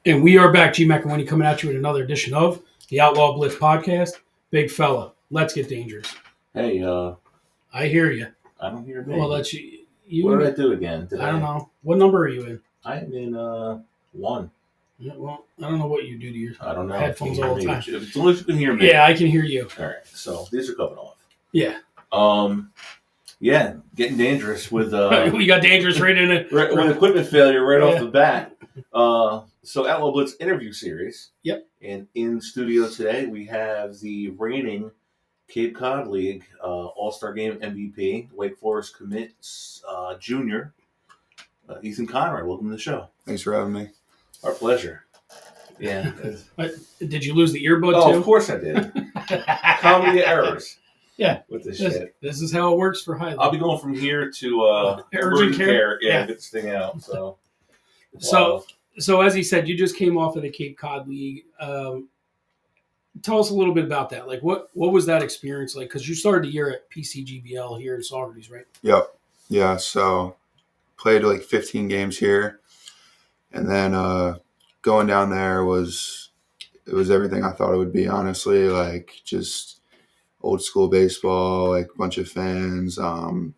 And we are back, Gmac Winnie, coming at you with another edition of the Outlaw Blitz podcast. Big fella, let's get dangerous. Hey, I hear you. I don't hear me. Well, let's you. What did I do again today? I don't know. What number are you in? I'm in 1. Yeah, well, I don't know what you do to your I don't know. headphones all the time. As long as you can hear me. Yeah, I can hear you. All right, so these are coming off. Yeah. Yeah, getting dangerous with we got dangerous right in it. With equipment failure right off the bat. So Outlaw Blitz interview series. Yep. And in studio today we have the reigning Cape Cod League All-Star Game MVP, Wake Forest commit junior, Ethan Conrad. Welcome to the show. Thanks for having me. Our pleasure. Yeah. Did you lose the earbud too? Oh, of course I did. Comedy errors. Yeah. With this shit. This is how it works for Highland. I'll be going from here to urgent care. Yeah, get this thing out. So. So as he said, you just came off of the Cape Cod League. Tell us a little bit about that. Like, what was that experience like? Because you started the year at PCGBL here in Saugerties, right? Yep. Yeah. So played like 15 games here, and then going down there was everything I thought it would be. Honestly, like just old school baseball, like a bunch of fans, playing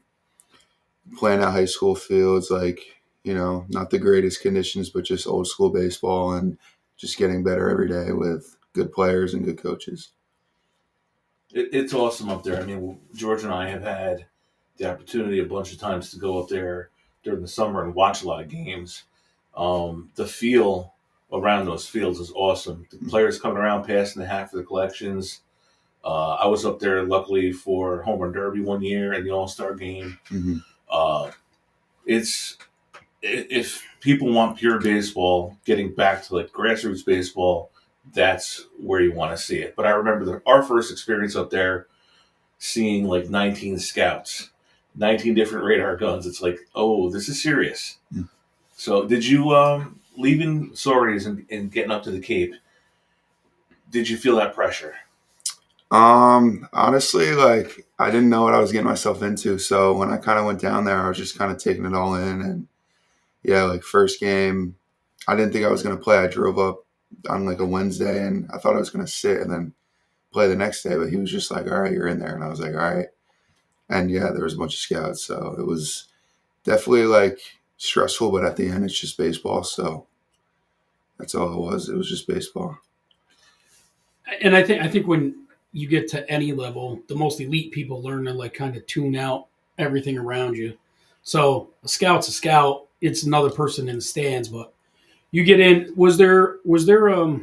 at high school fields, like, you know, not the greatest conditions, but just old school baseball and just getting better every day with good players and good coaches. It's awesome up there. I mean, George and I have had the opportunity a bunch of times to go up there during the summer and watch a lot of games. The feel around those fields is awesome. The players coming around passing the hat for the collections. I was up there luckily for Home Run Derby one year and the All-Star Game. Mm-hmm. If people want pure baseball, getting back to like grassroots baseball, that's where you want to see it. But I remember our first experience up there, seeing like 19 scouts, 19 different radar guns. It's like, oh, this is serious. Mm. So did you, leaving Saugerties and getting up to the Cape, did you feel that pressure? Honestly, like I didn't know what I was getting myself into. So when I kind of went down there, I was just kind of taking it all in. And yeah, like first game, I didn't think I was going to play. I drove up on like a Wednesday and I thought I was going to sit and then play the next day. But he was just like, all right, you're in there. And I was like, all right. And yeah, there was a bunch of scouts. So it was definitely like stressful, but at the end, it's just baseball. So that's all it was. It was just baseball. And I think when you get to any level, the most elite people learn to like kind of tune out everything around you. So a scout's a scout. It's another person in the stands, but you get in. Was there a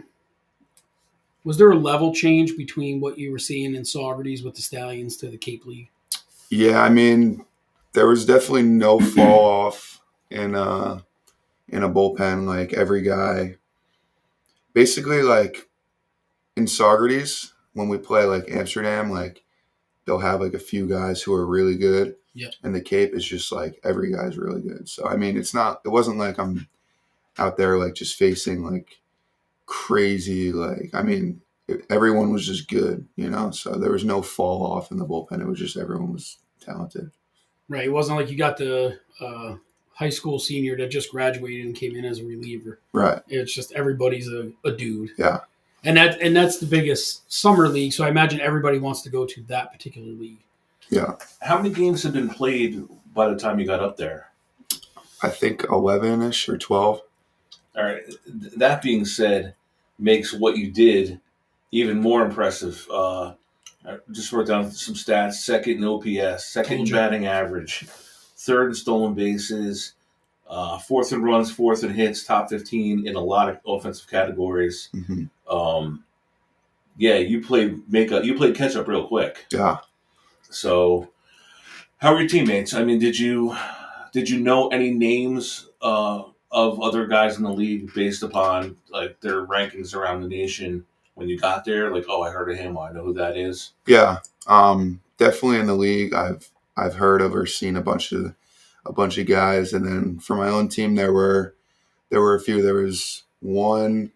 level change between what you were seeing in Saugerties with the Stallions to the Cape League? Yeah, I mean, there was definitely no fall off in a bullpen. Like every guy, basically, like in Saugerties, when we play like Amsterdam, like they'll have like a few guys who are really good. Yeah. And the Cape is just like every guy's really good. So I mean, it wasn't like I'm out there like just facing like crazy, like, I mean, everyone was just good, you know? So there was no fall off in the bullpen. It was just everyone was talented. Right. It wasn't like you got the high school senior that just graduated and came in as a reliever. Right. It's just everybody's a dude. Yeah. And that's the biggest summer league. So I imagine everybody wants to go to that particular league. Yeah. How many games have been played by the time you got up there? I think 11-ish or 12. All right. That being said, makes what you did even more impressive. I just wrote down some stats. Second in OPS, second in batting average, third in stolen bases, fourth in runs, fourth in hits, top 15 in a lot of offensive categories. Mm-hmm. Yeah, you played catch up real quick. Yeah. So, how were your teammates? I mean, did you know any names of other guys in the league based upon like their rankings around the nation when you got there? Like, oh, I heard of him. Oh, I know who that is. Yeah, definitely in the league. I've heard of or seen a bunch of guys, and then for my own team, there were a few. There was one,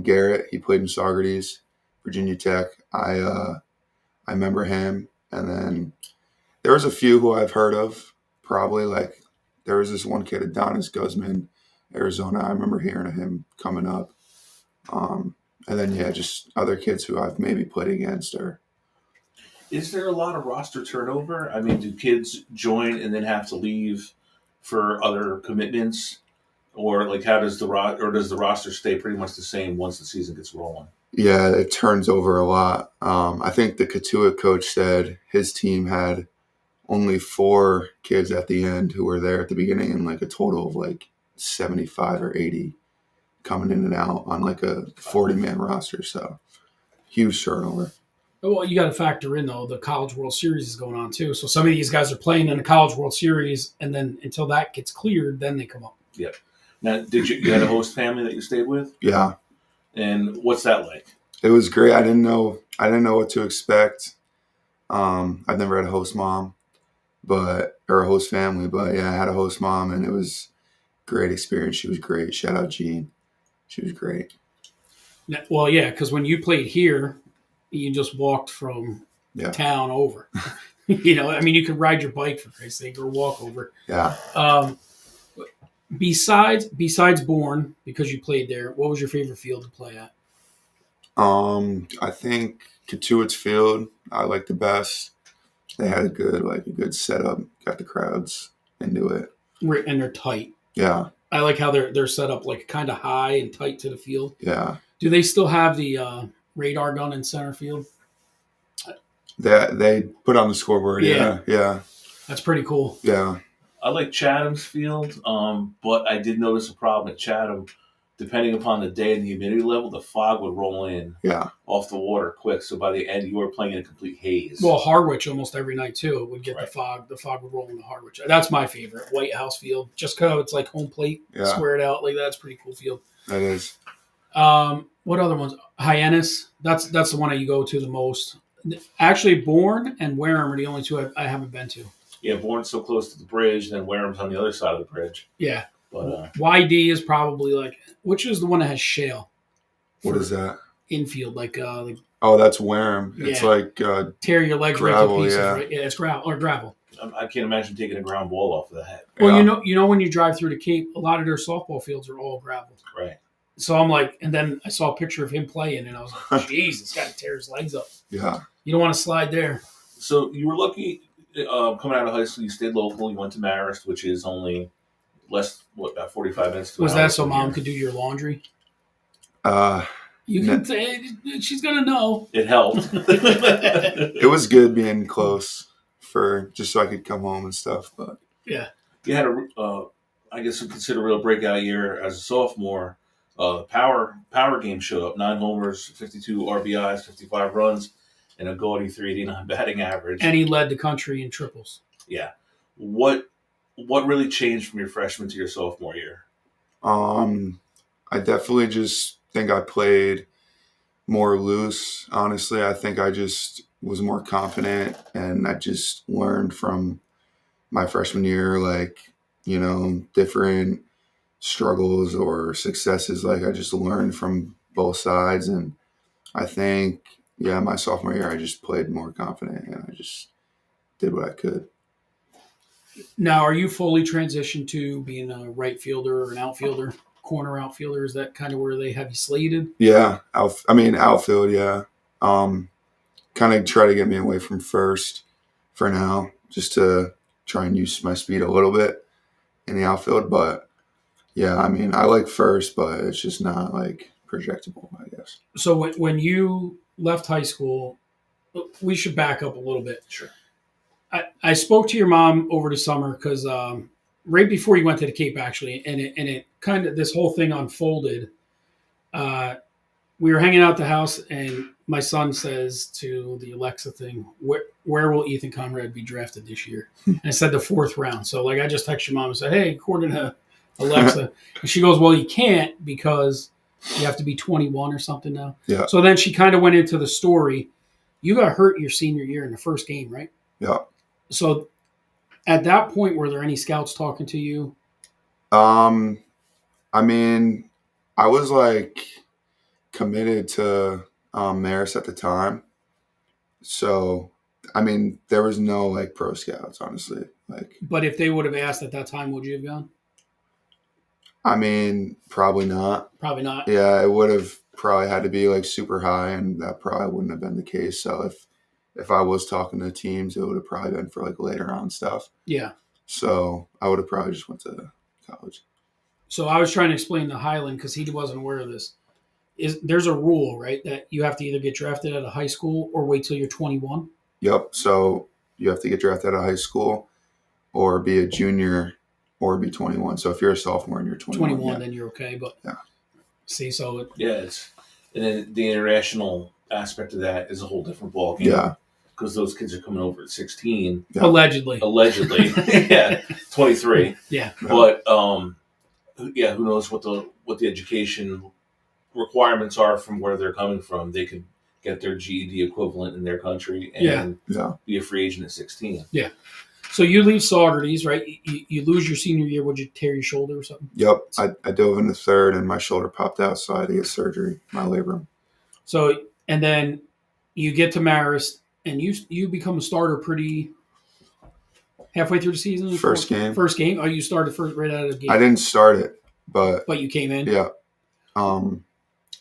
Garrett. He played in Saugerties, Virginia Tech. I remember him, and then there was a few who I've heard of. Probably like there was this one kid, Adonis Guzman, Arizona. I remember hearing of him coming up. And then, yeah, just other kids who I've maybe played against or. Is there a lot of roster turnover? I mean, do kids join and then have to leave for other commitments, or like how does does the roster stay pretty much the same once the season gets rolling? Yeah, it turns over a lot. I think the Katua coach said his team had only 4 kids at the end who were there at the beginning, and like a total of like 75 or 80 coming in and out on like a 40-man roster. So huge turnover. Well, you got to factor in though the College World Series is going on too. So some of these guys are playing in the College World Series, and then until that gets cleared, then they come up. Yep. Now, did you had a host family that you stayed with? Yeah, And what's that like? it was great. I didn't know what to expect. I've never had a host mom, or a host family, but yeah, I had a host mom, and it was a great experience. She was great. Shout out Jean. She was great. Well, yeah, because when you played here, you just walked from Yeah. town over. I mean, you could ride your bike for Christ's sake or walk over. Yeah. Besides Bourne, because you played there, what was your favorite field to play at? I think Katuitt's Field I like the best. They had a good setup, got the crowds into it. And they're tight. Yeah. I like how they're set up like kind of high and tight to the field. Yeah. Do they still have the radar gun in center field? They put on the scoreboard. Yeah. Yeah. That's pretty cool. Yeah. I like Chatham's field, but I did notice a problem at Chatham. Depending upon the day and the humidity level, the fog would roll in off the water quick. So by the end, you were playing in a complete haze. Well, Harwich almost every night too. It would get Right. the fog. The fog would roll into Harwich. That's my favorite. White House Field, just because it's like home plate, squared out. Like that's a pretty cool field. That is. What other ones? Hyannis. That's the one that you go to the most. Actually, Bourne and Wareham are the only two I haven't been to. Yeah, Bourne's so close to the bridge, and then Wareham's on the other side of the bridge. Yeah. But YD is probably like, which is the one that has shale? What is that? Infield, like Oh, that's Wareham. It's like tear your legs gravel, right to pieces, yeah. right? Yeah, it's gravel. I can't imagine taking a ground ball off of that. Well, Yeah. you know when you drive through the Cape, a lot of their softball fields are all gravel. Right. So I'm like, and then I saw a picture of him playing, and I was like, "Jeez, this guy tear his legs up." Yeah. You don't want to slide there. So you were lucky coming out of high school. You stayed local. You went to Marist, which is only about 45 minutes. To Was an hour that so from mom here. could do your laundry? You No. can say she's gonna know. It helped. It was good being close for just so I could come home and stuff. But Yeah. You had I guess you consider a real breakout year as a sophomore. Power game showed up: 9 homers, 52 RBIs, 55 runs, and a gaudy 389 batting average. And he led the country in triples. Yeah. What really changed from your freshman to your sophomore year? I definitely just think I played more loose. Honestly, I think I just was more confident, and I just learned from my freshman year, different struggles or successes. Like I just learned from both sides, and I think, my sophomore year, I just played more confident, and I just did what I could. Now, are you fully transitioned to being a right fielder or an outfielder, corner outfielder? Is that kind of where they have you slated? Yeah, outfield. Yeah, kind of try to get me away from first for now, just to try and use my speed a little bit in the outfield. But yeah, I like first, but it's just not like projectable, I guess. So when you left high school, we should back up a little bit. Sure. I spoke to your mom over the summer because right before you went to the Cape, actually, and it kind of, this whole thing unfolded. We were hanging out at the house, and my son says to the Alexa thing, where will Ethan Conrad be drafted this year? And I said the 4th round. So I just texted your mom and said, hey, according to Alexa. And she goes, well, you can't because you have to be 21 or something now. Yeah. So then she kind of went into the story. You got hurt your senior year in the first game, right? Yeah. So at that point, were there any scouts talking to you? I was committed to Marist at the time. So, there was no pro scouts, honestly. But if they would have asked at that time, would you have gone? I mean, probably not. Probably not. Yeah, it would have probably had to be like super high, and that probably wouldn't have been the case. So if I was talking to teams, it would have probably been for like later on stuff. Yeah. So I would have probably just went to college. So I was trying to explain to Highland because he wasn't aware of this. There's a rule, right, that you have to either get drafted out of high school or wait till you're 21. Yep. So you have to get drafted out of high school, or be a junior, or be 21. So if you're a sophomore and you're 21, yeah. Then you're okay. But Yeah. see, so and then the international aspect of that is a whole different ballgame. Yeah. Because those kids are coming over at 16. Yeah. Allegedly. Yeah. 23. Yeah. But who knows what the education requirements are from where they're coming from. They could get their GED equivalent in their country and be a free agent at 16. Yeah. So you leave Saugerties, right? You lose your senior year. Would you tear your shoulder or something? Yep. I dove in the third and my shoulder popped out, so I had to get surgery, my labrum. So, and then you get to Marist and you become a starter pretty halfway through the season? First game. Oh, you started first right out of the gate. I didn't start it, but you came in? Yeah.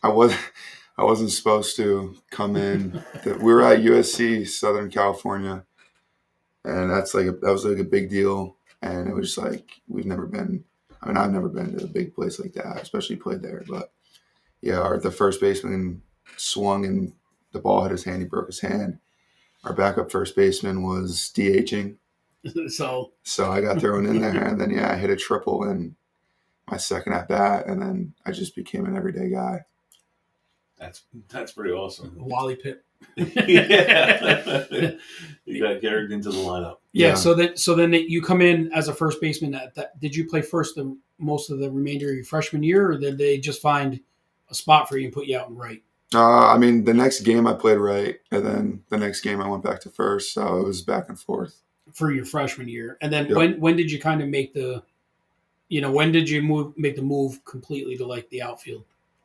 I wasn't supposed to come in. We were at USC, Southern California, and that was like a big deal. And it was just like I've never been to a big place like that, especially played there. But yeah, the first baseman swung and the ball hit his hand. He broke his hand. Our backup first baseman was DHing. So I got thrown in there, and then I hit a triple in my second at bat, and then I just became an everyday guy. That's pretty awesome. Wally Pitt. Yeah. You got carried into the lineup. Yeah. So then you come in as a first baseman. Did you play first most of the remainder of your freshman year, or did they just find a spot for you and put you out in right? I mean, the next game I played right, and then the next game I went back to first, so it was back and forth. For your freshman year. And then when did you kind of make when did you make the move completely to like the outfield?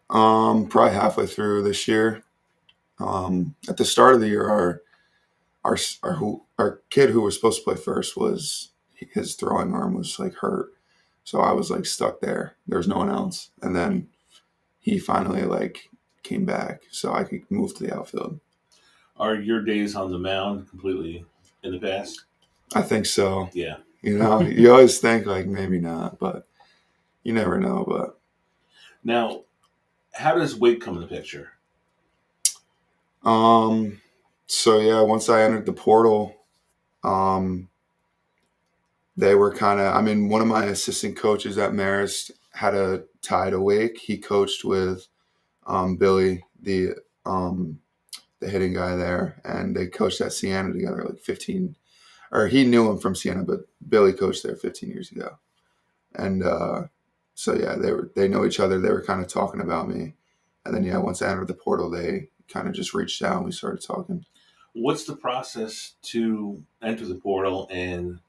Probably halfway through this year. At the start of the year, our kid who was supposed to play first his throwing arm was like hurt. So I was like stuck there. There was no one else. And then he finally like came back so I could move to the outfield. Are your days on the mound completely in the past? I think so. Yeah. You always think like maybe not, but you never know. But now, how does weight come in the picture? So once I entered the portal, they were one of my assistant coaches at Marist had a tie to Wake. He coached with Billy, the hitting guy there, and they coached at Siena together like 15. Or he knew him from Siena, but Billy coached there 15 years ago. And they know each other. They were kind of talking about me. And then, once I entered the portal, they kind of just reached out and we started talking. What's the process to enter the portal? And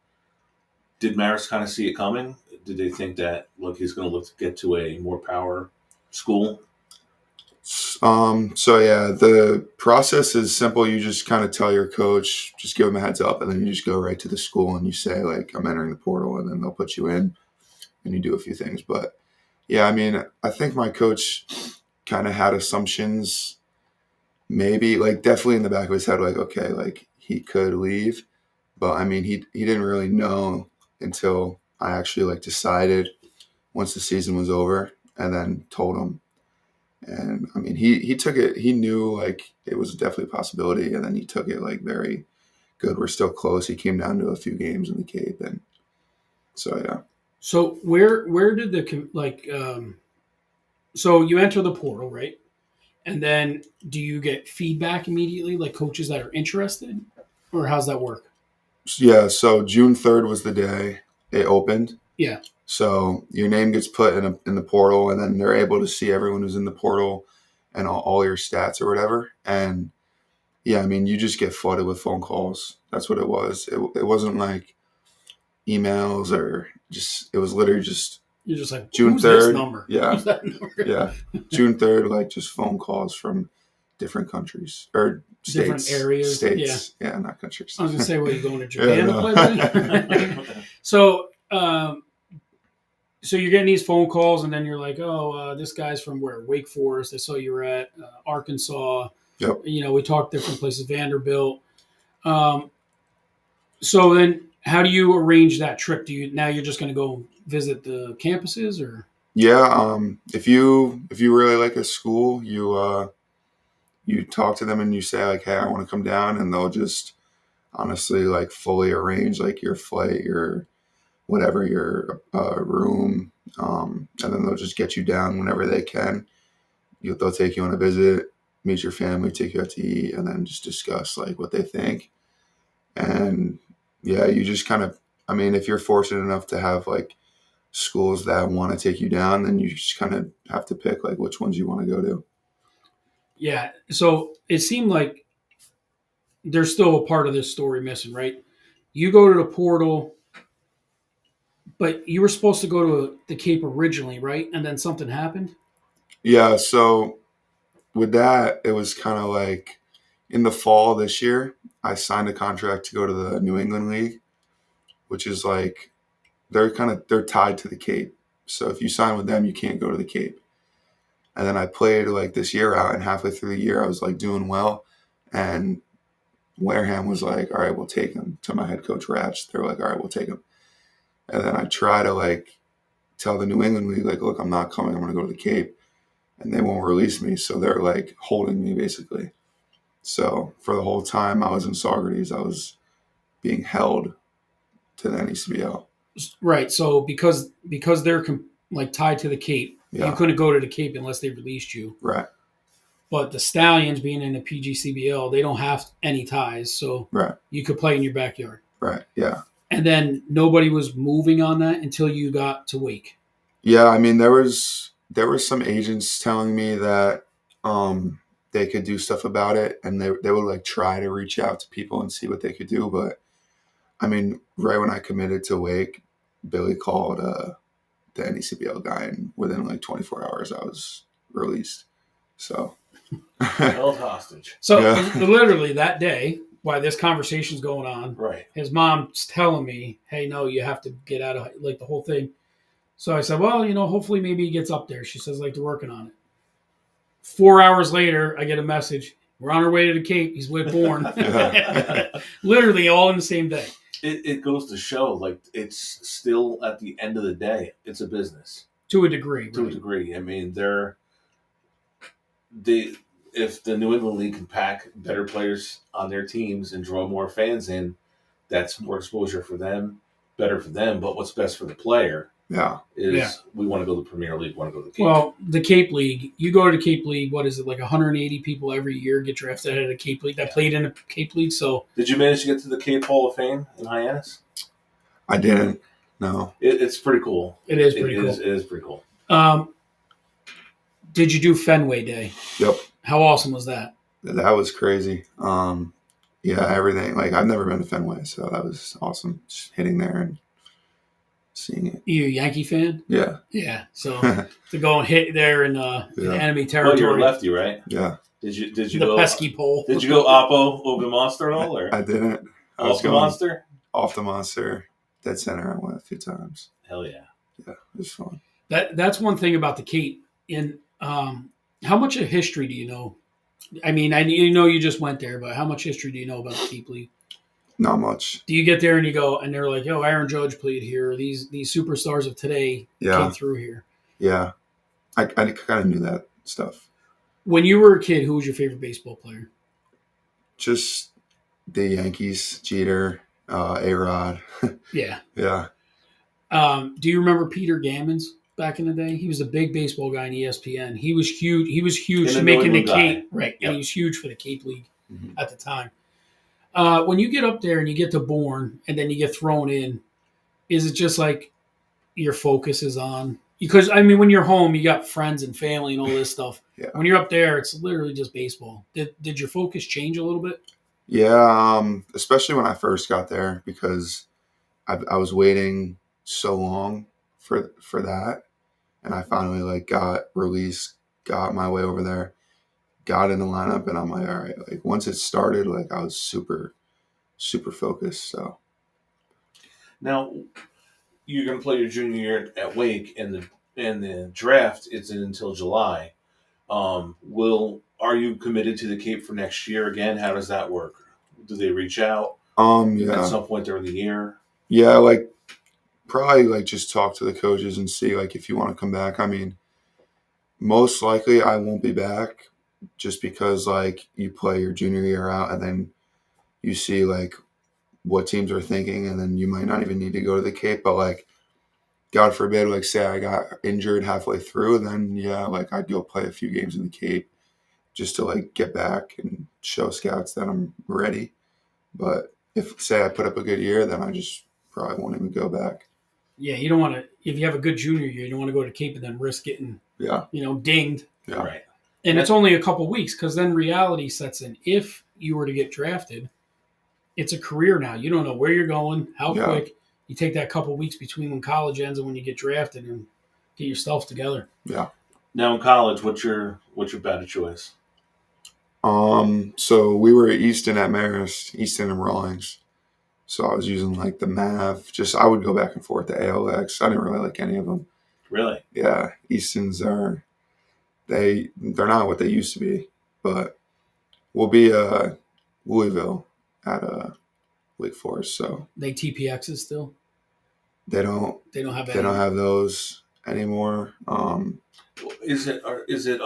did Marist kind of see it coming? Did they think that, look, he's going to look to get to a more power school? The process is simple. You just kind of tell your coach, just give him a heads up, and then you just go right to the school and you say, like, I'm entering the portal, and then they'll put you in and you do a few things. But I think my coach kind of had assumptions, maybe like definitely in the back of his head, like, okay, like he could leave. But he didn't really know until I actually like decided once the season was over and then told him. And he took it, he knew like it was definitely a possibility, and then he took it like very good. We're still close. He came down to a few games in the Cape, and so. So where did so you enter the portal, right? And then do you get feedback immediately, like coaches that are interested, or how's that work? Yeah. So June 3rd was the day it opened. Yeah. So your name gets put in the portal, and then they're able to see everyone who's in the portal and all your stats or whatever. And you just get flooded with phone calls. That's what it was. It wasn't like emails or it was literally just. You're just like, June 3rd. This number? Yeah. Who's that number? Yeah. June 3rd, like just phone calls from different countries or states. Different areas. States. Yeah, not countries. I was going to say, you going to Japan to play? So, So you're getting these phone calls, and then you're like, "Oh, this guy's from where? Wake Forest. I saw you were at Arkansas. Yep. We talked different places, Vanderbilt." Um, so then, how do you arrange that trip? You're just going to go visit the campuses, or Yeah. If you really like a school, you talk to them and you say like, hey, I want to come down, and they'll just honestly like fully arrange like your flight, your whatever, your room, and then they'll just get you down whenever they can. They'll take you on a visit, meet your family, take you out to eat, and then just discuss like what they think. And yeah, you just kind of, I mean, if you're fortunate enough to have like schools that want to take you down, then you just kind of have to pick like which ones you want to go to. yeah. So it seemed like there's still a part of this story missing, right? You go to the portal, but you were supposed to go to the Cape originally, right? And then something happened. Yeah, so with that, it was kind of like in the fall this year, I signed a contract to go to the New England League, which is like they're tied to the Cape. So if you sign with them, you can't go to the Cape. And then I played like this year out, and halfway through the year, I was like doing well, and Wareham was like, "All right, we'll take him." To my head coach Ratch, they're like, "All right, we'll take him." And then I try to like tell the New England League, like, "Look, I'm not coming. I'm going to go to the Cape," and they won't release me. So they're like holding me basically. So for the whole time I was in Saugerties, I was being held to the NECBL. Right. So because they're like tied to the Cape, you Yeah, couldn't go to the Cape unless they released you. right, But the Stallions being in the PGCBL, they don't have any ties, so right, you could play in your backyard. right. Yeah, And then nobody was moving on that until you got to Wake. yeah. I mean, there was some agents telling me that they could do stuff about it, and they would like try to reach out to people and see what they could do. But I mean, right when I committed to Wake, Billy called the NECBL guy, and within like 24 hours, I was released. So, Held hostage. So Yeah. literally that day, while this conversation's going on, Right. his mom's telling me, "Hey, no, you have to get out of like the whole thing." So I said, "Well, hopefully maybe he gets up there." She says, "Like they're working on it." 4 hours later, I get a message. We're on our way to the Cape. He's with Bourne. Literally all in the same day. It goes to show, like, it's still, at the end of the day, it's a business. To a degree. To a Right? degree. I mean, if the New England League can pack better players on their teams and draw more fans in, that's more exposure for them, better for them. But what's best for the player Yeah. is Yeah. we want to go to the Premier League, want to go to the Cape. Well, the Cape League, you go to the Cape League, what is it, like 180 people every year get drafted out of the Cape League that played in the Cape League. So Did you manage to get to the Cape Hall of Fame in Hyannis? I didn't. No. It's pretty cool. it is pretty cool. It is pretty cool. Did you do Fenway Day? Yep. How awesome was that? That was crazy. Yeah, everything. Like, I've never been to Fenway, so that was awesome. Just hitting there and seeing it. You a Yankee fan? Yeah. Yeah. So to go and hit there in enemy Well, territory. you're a lefty, right? Yeah. Did you the go pesky pole. Did you go Oppo over Monster at all, or I didn't. I off was the going Monster? off the Monster. Dead center. I went a few times. Hell yeah! Yeah, it was fun. That's one thing about the Cape. In how much of history do you know? I mean, you just went there, but how much history do you know about the Cape League? Not much. Do you get there and you go and they're like, "Yo, Aaron Judge played here. These superstars of today came through here." Yeah. I kind of knew that stuff. When you were a kid, who was your favorite baseball player? Just the Yankees, Jeter, A-Rod. Yeah. Yeah. Do you remember Peter Gammons back in the day? He was a big baseball guy in ESPN. He was huge. He was huge And to the making New the England Cape, right? Yep. And he was huge for the Cape League Mhm. at the time. When you get up there and you get to Bourne and then you get thrown in, is it just like your focus is on? Because, I mean, when you're home, you got friends and family and all this stuff. Yeah. When you're up there, it's literally just baseball. Did your focus change a little bit? Yeah, especially when I first got there, because I was waiting so long for that, and I finally like got released, got my way over there, got in the lineup, and I'm like, all right. Like, once it started, like, I was super focused. So Now, you're going to play your junior year at Wake, and the draft isn't until July. Are you committed to the Cape for next year again? How does that work? Do they reach out at Yeah. some point during the year? Yeah, like probably like just talk to the coaches and see like if you want to come back. I mean, most likely I won't be back just because like you play your junior year out and then you see like what teams are thinking and then you might not even need to go to the Cape. But like God forbid, like say I got injured halfway through, then yeah, like I'd go play a few games in the Cape just to like get back and show scouts that I'm ready. But if say I put up a good year, then I just probably won't even go back. Yeah, you don't want to. If you have a good junior year, you don't want to go to Cape and then risk getting, Yeah. dinged. Yeah. Right. And it's only a couple weeks because then reality sets in. If you were to get drafted, it's a career now. You don't know where you're going, how Yeah. quick. You take that couple weeks between when college ends and when you get drafted and get yourself together. Yeah. Now in college, what's your better choice? So we were at Easton at Marist, Easton and Rawlings. So I was using like the Mav. I would go back and forth to ALX. I didn't really like any of them. Really? Yeah, Easton's they're not what they used to be, but we'll be Louisville at Wake Forest. So They TPXs still. they don't have they don't have those anymore. Is it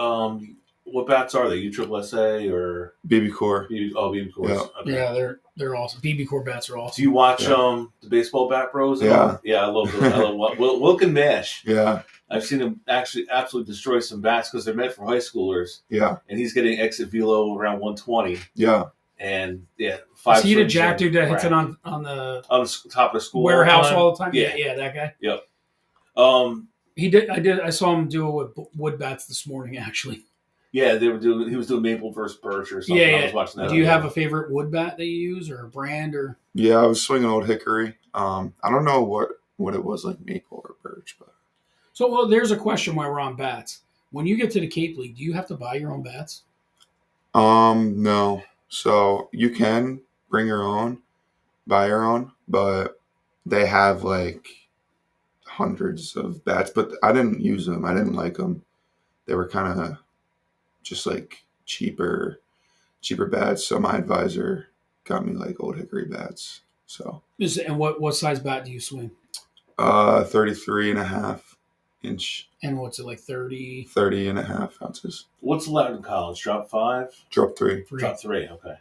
what bats are they? USSSA or BB Core. BB Cores? Yeah. Okay. Yeah, they're awesome. BB Core bats are awesome. Do you watch Yeah. The baseball bat bros? Yeah. Yeah, I love those. I love Wilk and Mash. Yeah. I've seen him actually absolutely destroy some bats because they're meant for high schoolers. Yeah. And he's getting exit velo around 120. Yeah. And Is 5 he the swings jack in, dude that hits it crack. on the On the top of the school warehouse all the time? Yeah. Yeah, that guy. Yep. He did. I saw him do it with wood bats this morning. Actually. Yeah, he was doing Maple versus Birch or something. Yeah. I was watching that. Do you have a favorite wood bat that you use or a brand or? Yeah, I was swinging Old Hickory. I don't know what it was like maple or birch, but So, well, there's a question while we're on bats. When you get to the Cape League, do you have to buy your own bats? no. So you can bring your own, buy your own, but they have like hundreds of bats. But I didn't use them. I didn't like them. They were kind of just like cheaper bats. So my advisor got me like Old Hickory bats. So And what size bat do you swing? 33 and a half inch, And what's it like 30? 30 and a half ounces. What's allowed in college? Drop 5? Drop 3. Drop 3, okay.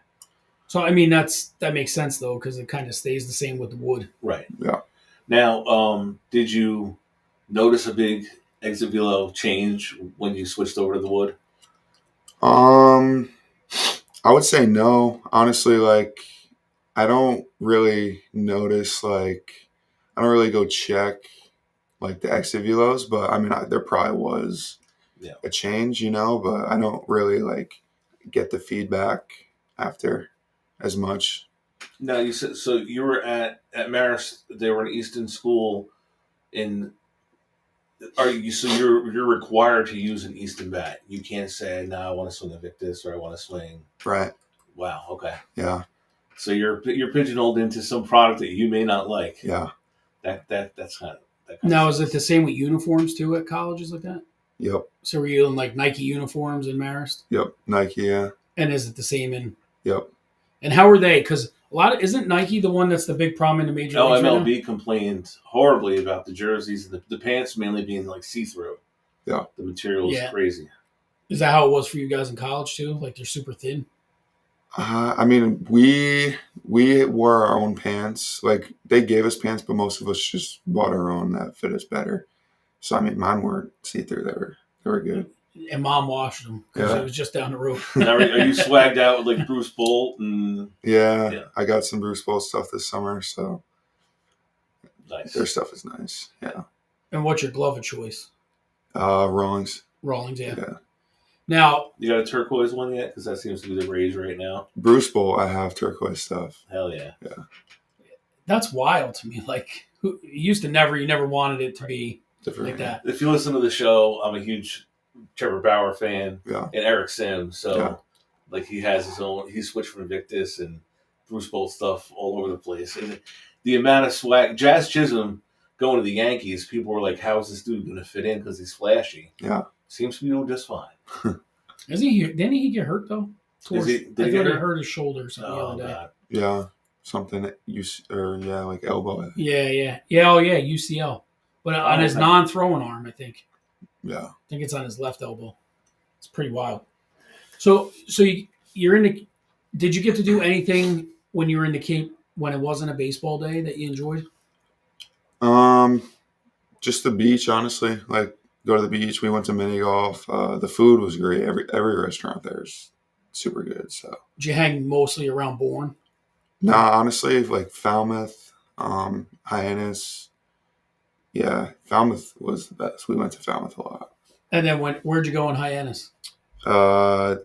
So I mean that makes sense though because it kind of stays the same with the wood. Right. Yeah. Now, did you notice a big exit velo change when you switched over to the wood? I would say no. Honestly, like I don't really notice like I don't really go check like the exit velos, but I mean there probably was a change, but I don't really like get the feedback after as much. Now you said so you were at Marist. They were an Easton school. You're required to use an Easton bat. You can't say no. I want to swing a Victus or I want to swing. Right. Wow. Okay. Yeah. So you're pigeonholed into some product that you may not like. Yeah. That's kind of. Now is it the same with uniforms too at colleges like that? Yep. So were you in like Nike uniforms in Marist? Yep. Nike. Yeah. And is it the same in? Yep. And how are they? Because isn't Nike the one that's the big problem in the major leagues? MLB complained horribly about the jerseys, the pants mainly being like see-through. Yeah. The material is crazy. Is that how it was for you guys in college too? Like they're super thin. I mean, we wore our own pants. Like they gave us pants, but most of us just bought our own that fit us better. So I mean, mine weren't see-through. They were good. And Mom washed them because it was just down the road. Now, are you swagged out with like Bruce Bolt and? Yeah, I got some Bruce Bolt stuff this summer, so nice. Their stuff is nice. Yeah. And what's your glove of choice? Rawlings. Rawlings, yeah. Yeah. Now, you got a turquoise one yet? Because that seems to be the rage right now. Bruce Bolt, I have turquoise stuff. Hell yeah. Yeah. That's wild to me. Like, you never wanted it to be different like that. If you listen to the show, I'm a huge Trevor Bauer fan. Yeah. And Eric Sims. So, like, he has his own. He switched from Invictus and Bruce Bolt stuff all over the place. And the amount of swag. Jazz Chisholm going to the Yankees, people were like, "How is this dude going to fit in? Because he's flashy." Yeah. Seems to be doing just fine. Didn't he get hurt though? Did he I thought get he hurt? hurt his shoulder or something the Oh other day. God. Yeah. Something like elbow. Yeah. Oh yeah, UCL. But on his okay. non-throwing arm, I think. Yeah. I think it's on his left elbow. It's pretty wild. So you're in the. Did you get to do anything when you were in the Cape when it wasn't a baseball day that you enjoyed? Just the beach, honestly. Like go to the beach. We went to mini golf. The food was great. Every restaurant there is super good. So Did you hang mostly around Bourne? nah, honestly, like Falmouth, Hyannis. Yeah, Falmouth was the best. We went to Falmouth a lot. And then where'd you go in Hyannis? A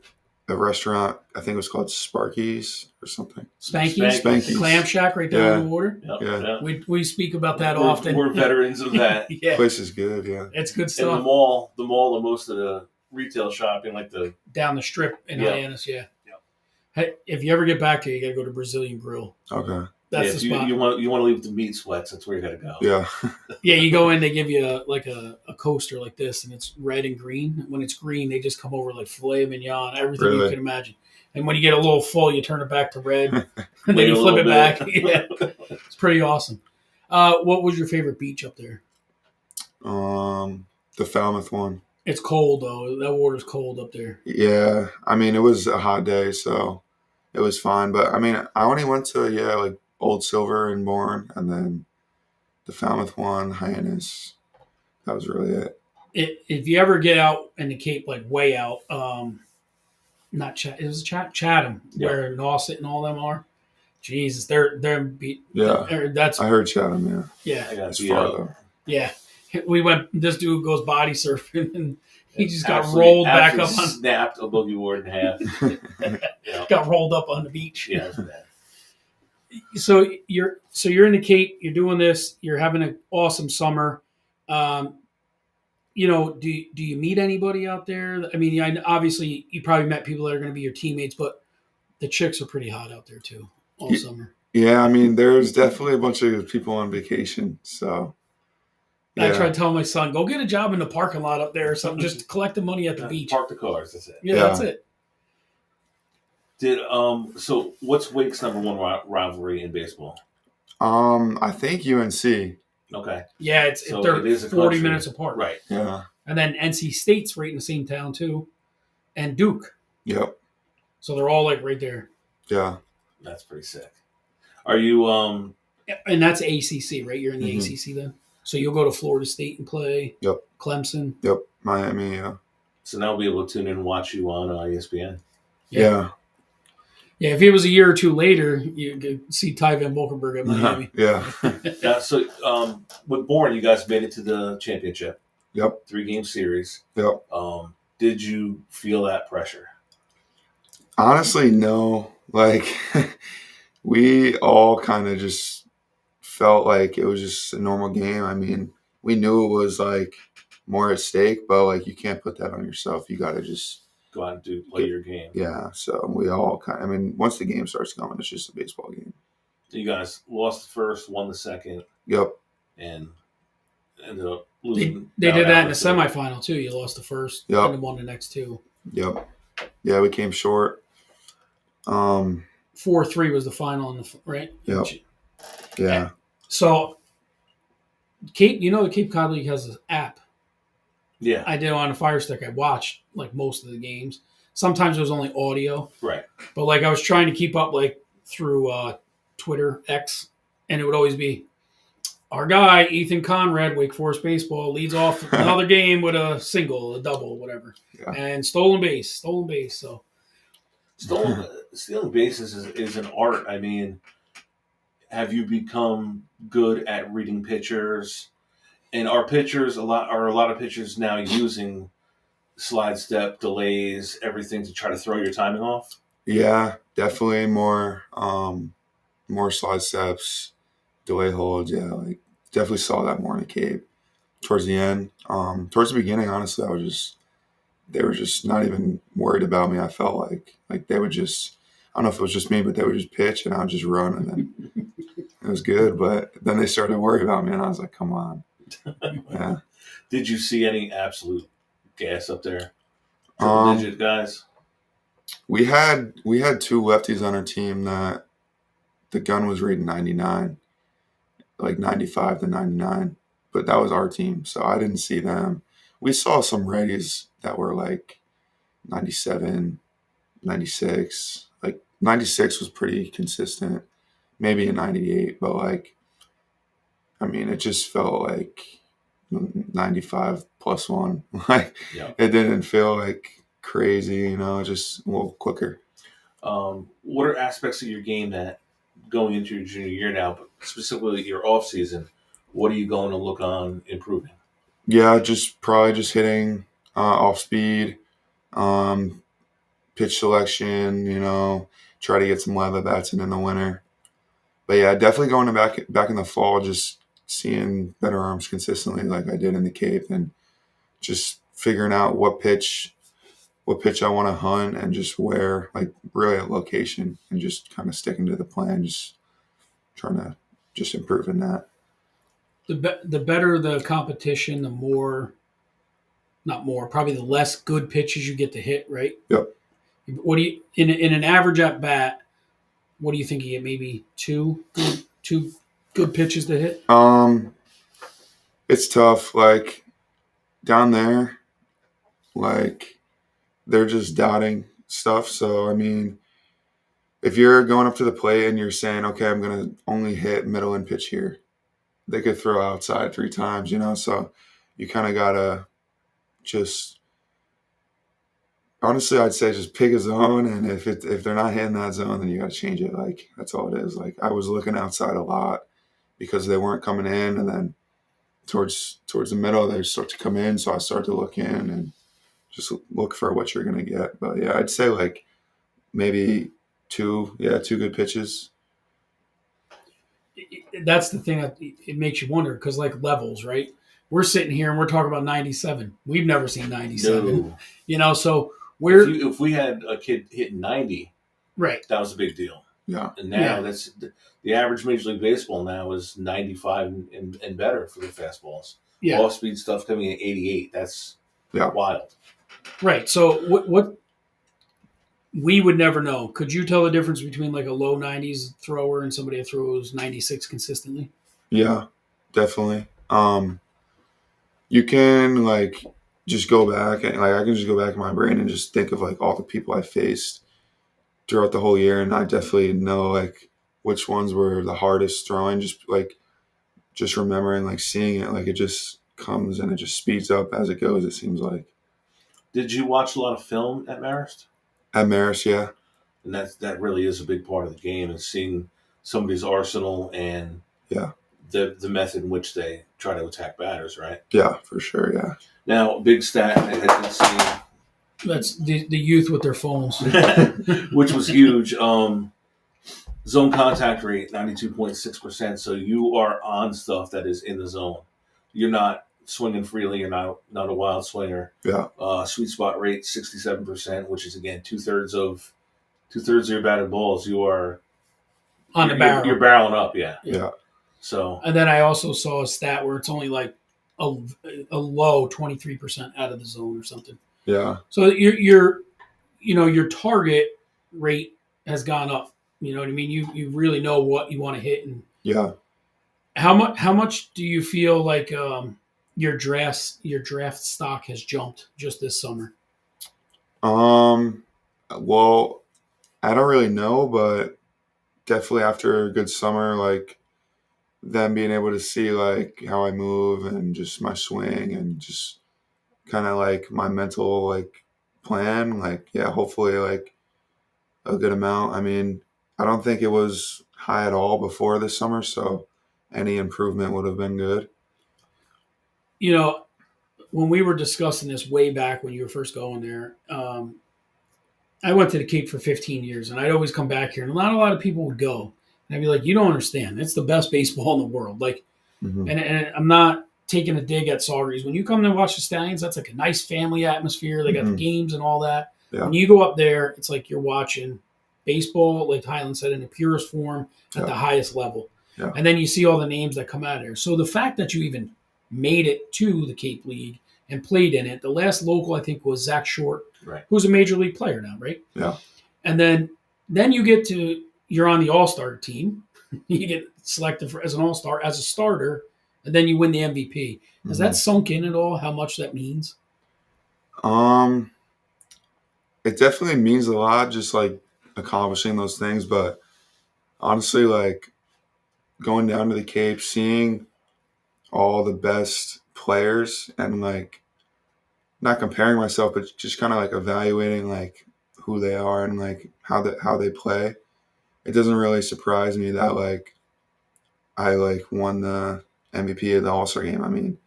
restaurant, I think it was called Sparky's or something. Spanky's? Spanky's. The clam shack right there in the water? Yep, Yeah. yep. We speak about that We're- often. We're veterans of that. Yeah, Place is good, yeah. it's good And stuff. the mall, and most of the retail shopping, like the Down the strip in Yeah. Hyannis, yeah. Yeah. Hey, if you ever get back here, you got to go to Brazilian Grill. Okay. That's yeah, the if spot. you want to leave the meat sweats, that's where you got to go. Yeah. Yeah, you go in, they give you a coaster like this, and it's red and green. When it's green, they just come over like filet mignon, everything you Really? can imagine. And when you get a little full, you turn it back to red, and then Wait you a flip it little back. bit. Yeah, it's pretty awesome. What was your favorite beach up there? The Falmouth one. It's cold though. That water's cold up there. Yeah. I mean, it was a hot day, so it was fine. But I mean, I only went to, like Old Silver and Bourne, and then the Falmouth one, Hyannis. That was really it. If you ever get out in the Cape, like way out, not it was Chatham, Yeah. where Nauset and all them are. Jesus, Yeah. that's I heard Chatham, yeah. I got It's beat far, up. though. yeah. We went. This dude goes body surfing, and he just got Absolutely- rolled back up absolutely on. snapped a boogie board in half. Yeah, Got rolled up on the beach. yeah, that's bad. So you're in the Cape. You're doing this. You're having an awesome summer. Do you meet anybody out there? I mean, obviously you probably met people that are going to be your teammates, but the chicks are pretty hot out there too all summer. Yeah, I mean, there's definitely a bunch of people on vacation, so. I Yeah. tried telling my son, go get a job in the parking lot up there or something. Just collect the money at the beach. Park the cars. That's it. Yeah, Yeah. that's it. So what's Wake's number one rivalry in baseball? I think UNC. Okay, Yeah, So they're it is a 40 country. minutes apart. right. Yeah. And then NC State's right in the same town too, and Duke. Yep. So they're all like right there. Yeah. That's pretty sick. Are you And that's ACC, right? You're in the Mhm. ACC then. So you'll go to Florida State and play. Yep. Clemson. Yep. Miami. Yeah. so now we'll be able to tune in and watch you on ESPN? Yeah. Yeah, if it was a year or two later, you could see Ty Van Volkenberg at Miami. Yeah. So with Bourne, you guys made it to the championship, Yep. 3-game series. Yep. Did you feel that pressure? Honestly, no. Like, we all kind of just felt like it was just a normal game. I mean, we knew it was like more at stake, but like you can't put that on yourself. You got to just, Go out and play your game. yeah. So we all kind of, I mean, once the game starts going, it's just a baseball game. You guys lost the first, won the second, Yep. and ended up losing. They did that in the outright. semifinal too. You lost the first Yep. and then won the next two. Yep. Yeah, we came short. 4-3 was the final, right? Yep. Yeah. So, Cape, the Cape Cod League has an app. Yeah, I did on a Fire Stick. I watched like most of the games. Sometimes it was only audio, right. but like I was trying to keep up like through Twitter X, and it would always be our guy Ethan Conrad, Wake Forest baseball, leads off another game with a single, a double, whatever, Yeah. and stolen base. So Stealing bases is an art. I mean, have you become good at reading pitchers? And are a lot of pitchers now using slide step, delays, everything to try to throw your timing off? Yeah, definitely more slide steps, delay holds. Yeah, like definitely saw that more in the Cape. Towards the end, towards the beginning, honestly, they were just not even worried about me. I felt like they would just, I don't know if it was just me, but they would just pitch and I would just run, and then It was good, but then they started to worry about me, and I was like, come on. Yeah. Did you see any absolute gas up there? Triple Um, digit guys? we had two lefties on our team that the gun was rated 99, like 95 to 99, but that was our team, so I didn't see them. We saw some righties that were like 97, 96. Like 96 was pretty consistent, maybe a 98, but like, I mean, it just felt like 95 plus one. Like, Yeah. it didn't feel like crazy, just a little quicker. What are aspects of your game that going into your junior year now, but specifically your off season, what are you going to look on improving? Yeah, probably just hitting off speed, um, pitch selection, try to get some live at bats in the winter. But yeah, definitely going to back in the fall, just seeing better arms consistently like I did in the Cape, and just figuring out what pitch I want to hunt, and just where, like really at location, and just kind of sticking to the plan, just trying to just improve in that. The better the competition, the more, not more, probably the less good pitches you get to hit, right? Yep. What do you in an average at bat? What do you think you get? Maybe two good pitches to hit. It's tough. Like down there, like they're just dotting stuff. So I mean, if you're going up to the plate and you're saying, okay, I'm gonna only hit middle and pitch here, they could throw outside 3 times, So you kind of gotta just, honestly, I'd say just pick a zone, and if they're not hitting that zone, then you got to change it. Like that's all it is. Like I was looking outside a lot because they weren't coming in, and then towards the middle they start to come in, so I start to look in and just look for what you're gonna get. But yeah, I'd say like maybe two good pitches. That's the thing that it makes you wonder, because like levels, right? We're sitting here and we're talking about 97. We've never seen 97. No. So we're if we had a kid hitting 90, right. that was a big deal. Yeah. And now that's the average Major League Baseball now is 95 and better for the fastballs. Yeah. Off speed stuff coming in 88. That's wild. Right. So what we would never know. Could you tell the difference between like a low 90s thrower and somebody that throws 96 consistently? Yeah, definitely. You can like just go back, and like I can just go back in my brain and just think of like all the people I faced throughout the whole year, and I definitely know like which ones were the hardest throwing. Just remembering, like seeing it, like it just comes and it just speeds up as it goes. It seems like. Did you watch a lot of film at Marist? At Marist, yeah. And that really is a big part of the game, is seeing somebody's arsenal and the method in which they try to attack batters, right? Yeah, for sure, yeah. Now, big stat I didn't see. That's the youth with their phones. Which was huge. Zone contact rate, 92.6%. So you are on stuff that is in the zone. You're not swinging freely. You're not a wild swinger. Yeah. Sweet spot rate, 67%, which is, again, two-thirds of your batted balls. You are on the barrel. You're barreling up, yeah. Yeah. So. And then I also saw a stat where it's only like a low 23% out of the zone or something. Yeah. So your target rate has gone up. You know what I mean? You really know what you want to hit, and how much do you feel like your draft stock has jumped just this summer? Well, I don't really know, but definitely after a good summer, like them being able to see like how I move and just my swing and just kind of like my mental like plan, like hopefully like a good amount. I mean, I don't think it was high at all before this summer, so any improvement would have been good. When we were discussing this way back when you were first going there, I went to the Cape for 15 years, and I'd always come back here, and not a lot of people would go. And I'd be like, you don't understand. It's the best baseball in the world. Like, and I'm not taking a dig at Saugerties. When you come to watch the Stallions, that's like a nice family atmosphere. They got the games and all that. Yeah. When you go up there, it's like you're watching baseball, like Highland said, in the purest form at the highest level. Yeah. And then you see all the names that come out of there. So the fact that you even made it to the Cape League and played in it, the last local I think was Zach Short, Right. who's a major league player now, right? Yeah. And then you're on the All-Star team. You get selected as an All-Star as a starter, and then you win the MVP. Has that sunk in at all? How much that means? It definitely means a lot, just like accomplishing those things. But honestly, like going down to the Cape, seeing all the best players, and like not comparing myself, but just kind of like evaluating like who they are and like how they play. It doesn't really surprise me that like I like won the MVP of the All-Star game. I mean,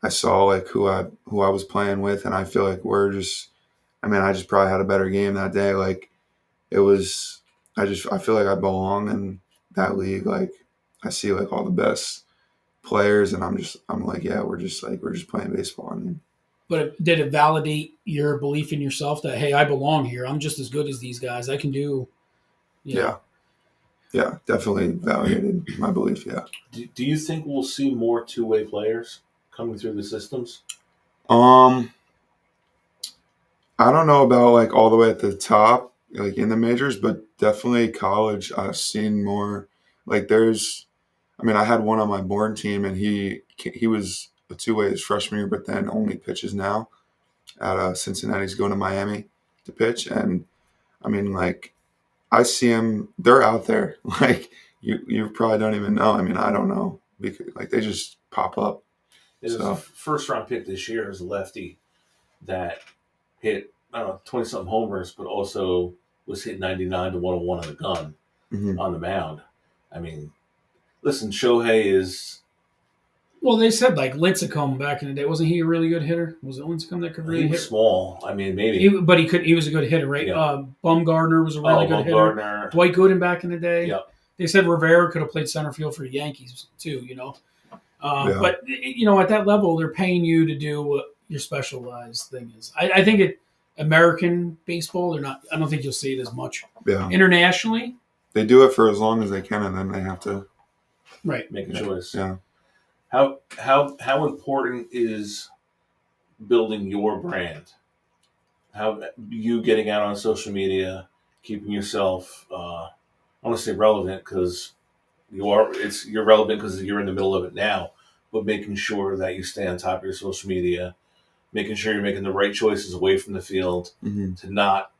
I saw like who I was playing with, and I feel like I just probably had a better game that day. Like it was, I feel like I belong in that league. Like I see like all the best players, and I'm like, yeah, we're just playing baseball. I mean, But did it validate your belief in yourself that, hey, I belong here. I'm just as good as these guys. I can do, you know. yeah, definitely validated my belief. Yeah. Do you think we'll see more two-way players coming through the systems? I don't know about like all the way at the top, like in the majors, but definitely college. I've seen more. Like I had one on my board team, and he was a two-way his freshman year, but then only pitches now at Cincinnati. He's going to Miami to pitch, and I mean, like I see him. They're out there. Like you probably don't even know. I mean, I don't know because like they just pop up. It was a first-round pick this year as a lefty that hit, I don't know, 20-something homers, but also was hit 99 to 101 on the gun on the mound. I mean, listen, Shohei is... Well, they said like Lincecum back in the day. Wasn't he a really good hitter? Was it Lincecum that could really he hit? was small. I mean, maybe. But he was a good hitter, right? Yeah. Bumgardner was a really good hitter. Bumgardner. Dwight Gooden back in the day. Yeah. They said Rivera could have played center field for the Yankees too, you know. But, you know, at that level, they're paying you to do what your specialized thing is. I think American baseball, I don't think you'll see it as much. Yeah. Internationally. They do it for as long as they can, and then they have to make a choice. Yeah. How important is building your brand? How you getting out on social media, keeping yourself, I want to say relevant because you're relevant because you're in the middle of it now, but making sure that you stay on top of your social media, making sure you're making the right choices away from the field to not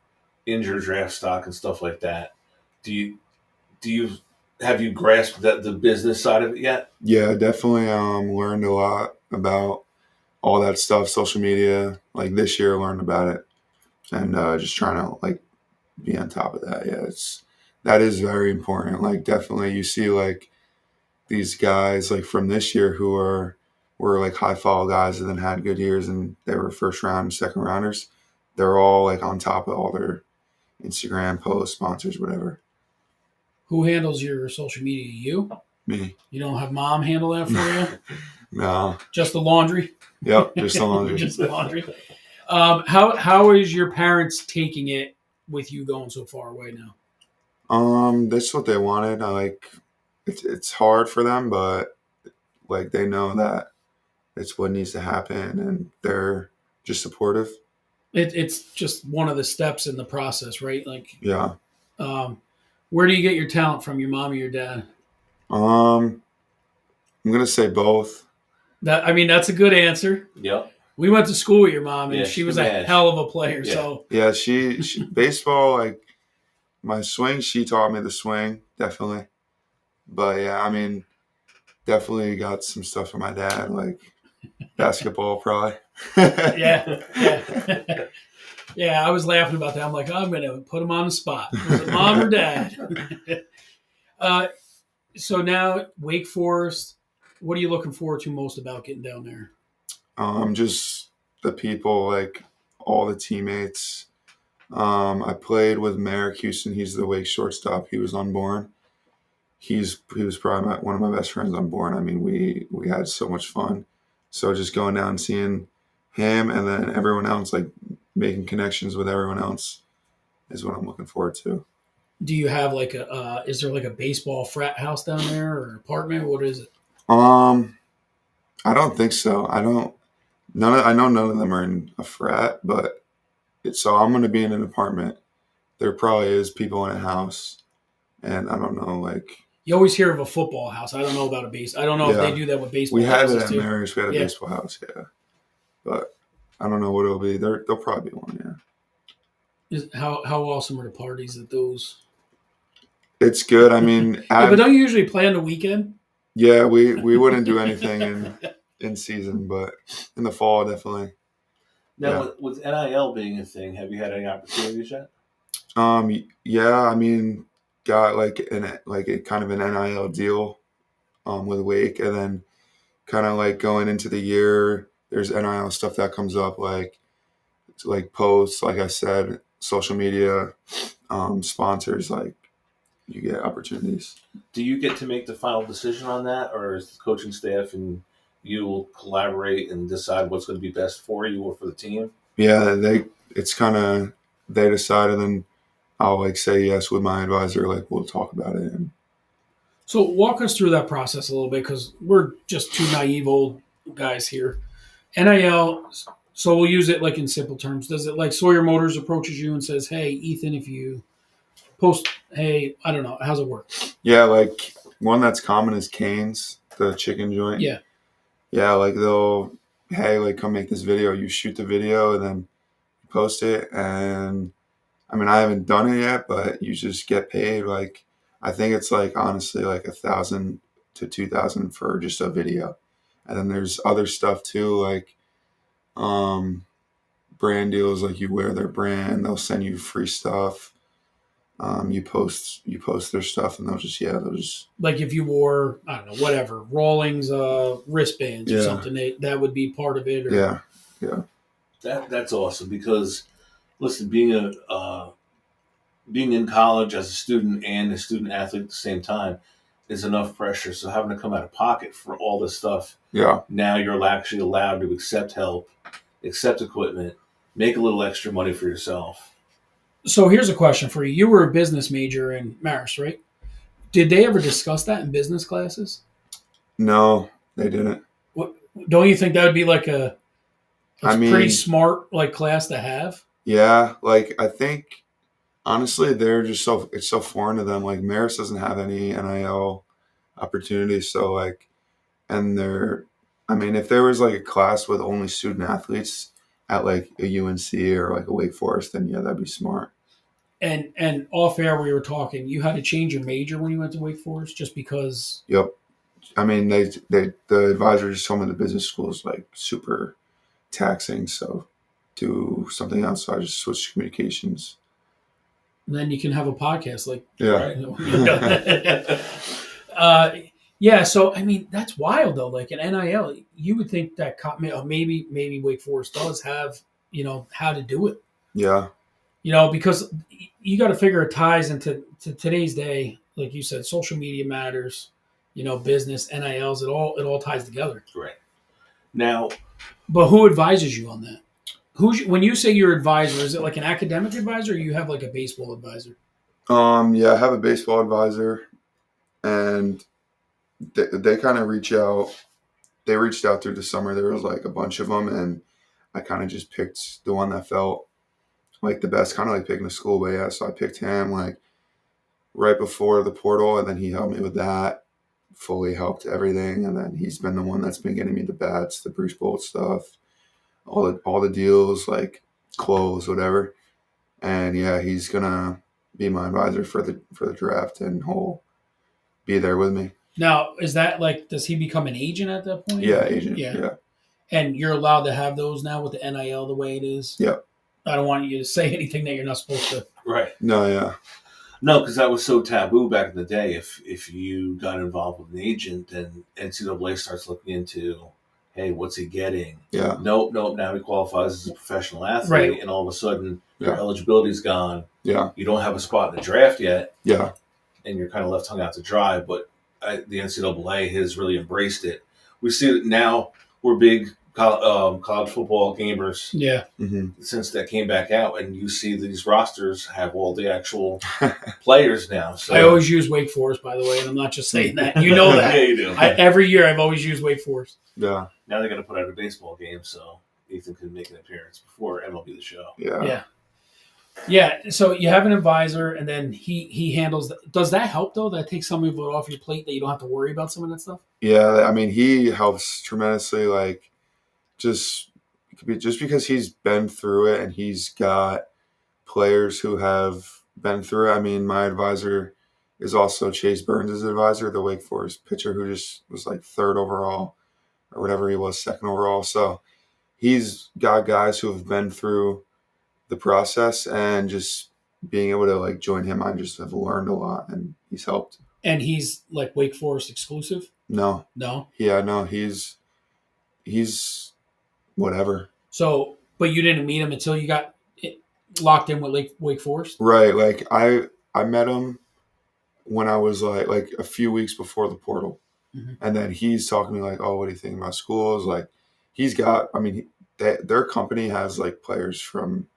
injure draft stock and stuff like that. Have you grasped the business side of it yet? Yeah, definitely learned a lot about all that stuff, social media. Like this year, learned about it, and just trying to like be on top of that. Yeah, that is very important. Like definitely, you see like these guys like from this year who were like high fall guys and then had good years, and they were first round, second rounders. They're all like on top of all their Instagram posts, sponsors, whatever. Who handles your social media? You? Me. You don't have mom handle that for you? No. Just the laundry? Yep, just the laundry. Just the laundry. How is your parents taking it with you going so far away now? That's what they wanted. It's hard for them, but like they know that it's what needs to happen, and they're just supportive. It's just one of the steps in the process, right? Like, yeah. Where do you get your talent from, your mom or your dad? I'm gonna say both. That's a good answer. Yep. We went to school with your mom, and she was a managed. hell of a player. Yeah. So yeah, she baseball, like my swing, she taught me the swing, definitely. But yeah, definitely got some stuff from my dad, like basketball, probably. yeah. Yeah, I was laughing about that. I'm like, I'm going to put him on the spot. Was it mom or dad? So now, Wake Forest, what are you looking forward to most about getting down there? Just the people, like all the teammates. I played with Merrick Houston. He's the Wake shortstop. He was unborn. He was probably one of my best friends unborn. We had so much fun. So just going down and seeing him, and then everyone else, like making connections with everyone else, is what I'm looking forward to. Do you have like a? Is there like a baseball frat house down there or an apartment? What is it? Um, I don't think so. I know none of them are in a frat, but so I'm gonna be in an apartment. There probably is people in a house, and I don't know, like, You always hear of a football house. I don't know about a base. I don't know if they yeah, do that with we baseball had it houses at too. Mary's. We had a Yeah. baseball house, yeah, but I don't know what it'll be. There'll probably be one, yeah. How awesome are the parties at those? It's good. I mean, Yeah, but don't you usually play on the weekend? yeah, we wouldn't do anything in season, but in the fall, definitely. Now, Yeah. with NIL being a thing, have you had any opportunities yet? Yeah, I mean, got like a kind of an NIL deal with Wake, and then kind of like going into the year, there's NIL stuff that comes up, like posts, like I said, social media, sponsors, like you get opportunities. Do you get to make the final decision on that, or is the coaching staff and you will collaborate and decide what's going to be best for you or for the team? Yeah, it's kind of they decide, and then I'll like say yes with my advisor, like we'll talk about it. And So walk us through that process a little bit because we're just two naive old guys here. NIL. So we'll use it like in simple terms. Does it like Sawyer Motors approaches you and says, "Hey, Ethan, if you post, hey, I don't know, how's it work?" yeah, like one that's common is Cane's, the chicken joint. Yeah. Yeah, like they'll, hey, like come make this video. You shoot the video and then post it. And I mean, I haven't done it yet, but you just get paid. Like, I think it's like honestly like 1,000 to 2,000 for just a video. And then there's other stuff too, like um, brand deals. Like you wear their brand, they'll send you free stuff. You post their stuff, and they'll just Like if you wore, I don't know, whatever, Rawlings wristbands or yeah, something, that would be part of it. Or yeah. That's awesome because, listen, being in college as a student and a student athlete at the same time is enough pressure. So having to come out of pocket for all this stuff, Yeah. now you're actually allowed to accept help, accept equipment, make a little extra money for yourself. So here's a question for you. You were a business major in Marist, right? Did they ever discuss that in business classes? No, they didn't. What, don't you think that would be like a I pretty mean, smart like class to have? yeah, like I think honestly they're just it's so foreign to them. Like Marist doesn't have any NIL opportunities, so like and they're I mean, if there was like a class with only student athletes at like a UNC or like a Wake Forest, then yeah, that'd be smart. And off air we were talking. You had to change your major when you went to Wake Forest just because. Yep. I mean, the advisor just told me the business school is like super taxing, so do something else. So I just switched to communications. Then you can have a podcast like. Yeah. uh, yeah. So I mean that's wild though. Like an NIL, you would think that maybe Wake Forest does have how to do it. Yeah. Because you got to figure it ties into today's day. Like you said, social media matters. Business, NILs, it all ties together. Right. Now, but who advises you on that? When you say your advisor, is it like an academic advisor, or you have like a baseball advisor? Yeah, I have a baseball advisor, and they kind of reach out. They reached out through the summer. There was like a bunch of them, and I kind of just picked the one that felt like the best, kind of like picking a school. But yeah, so I picked him like right before the portal, and then he helped me with that. Fully helped everything, and then he's been the one that's been getting me the bats, the Bruce Bolt stuff, all the deals, like clothes, whatever. And yeah, he's gonna be my advisor for the draft, and he'll be there with me. Now, is that like, does he become an agent at that point? Yeah, agent. Yeah. Yeah. And you're allowed to have those now with the NIL the way it is? Yeah. I don't want you to say anything that you're not supposed to. right. No, yeah. No, because that was so taboo back in the day. If you got involved with an agent, then NCAA starts looking into, hey, what's he getting? Yeah. Nope. Now he qualifies as a professional athlete, Right. and all of a sudden your Yeah. eligibility's gone. Yeah. You don't have a spot in the draft yet, Yeah. and you're kind of left hung out to dry. But the NCAA has really embraced it. We see it now. We're big college football gamers Yeah. since that came back out, and you see these rosters have all the actual players now. So I always use Wake Forest, by the way, and I'm not just saying that. You know that. yeah, you do. Every year I've always used Wake Forest. Yeah. Now they're going to put out a baseball game, so Ethan can make an appearance before MLB The Show. Yeah. Yeah, so you have an advisor, and then he handles that. Does that help, though? That takes some of it off your plate that you don't have to worry about some of that stuff? Yeah. I mean, he helps tremendously. Like, just because he's been through it and he's got players who have been through it. I mean, my advisor is also Chase Burns' advisor, the Wake Forest pitcher who just was like third overall or whatever he was, second overall. So he's got guys who have been through the process, and just being able to like join him, I just have learned a lot, and he's helped. And he's like Wake Forest exclusive? No. Yeah, no, he's whatever. So, but you didn't meet him until you got locked in with Wake Forest? Right. Like I met him when I was like a few weeks before the portal. And then he's talking to me like, oh, what do you think about schools? Like he's got, I mean, their company has like players from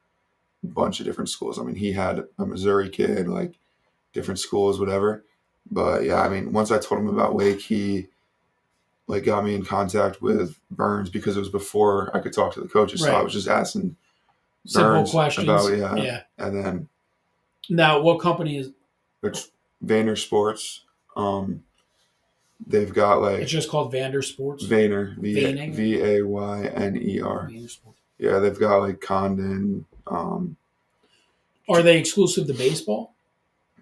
a bunch of different schools. I mean, he had a Missouri kid, like different schools, whatever. But yeah, I mean, once I told him about Wake, he like got me in contact with Burns because it was before I could talk to the coaches. Right. So I was just asking simple Burns questions. about, yeah. And then now, what company is? It's Vayner Sports. They've got like It's just called Vander Sports. Vayner, Vayner? Vayner. Vander Sports. Yeah, they've got like Condon. Are they exclusive to baseball?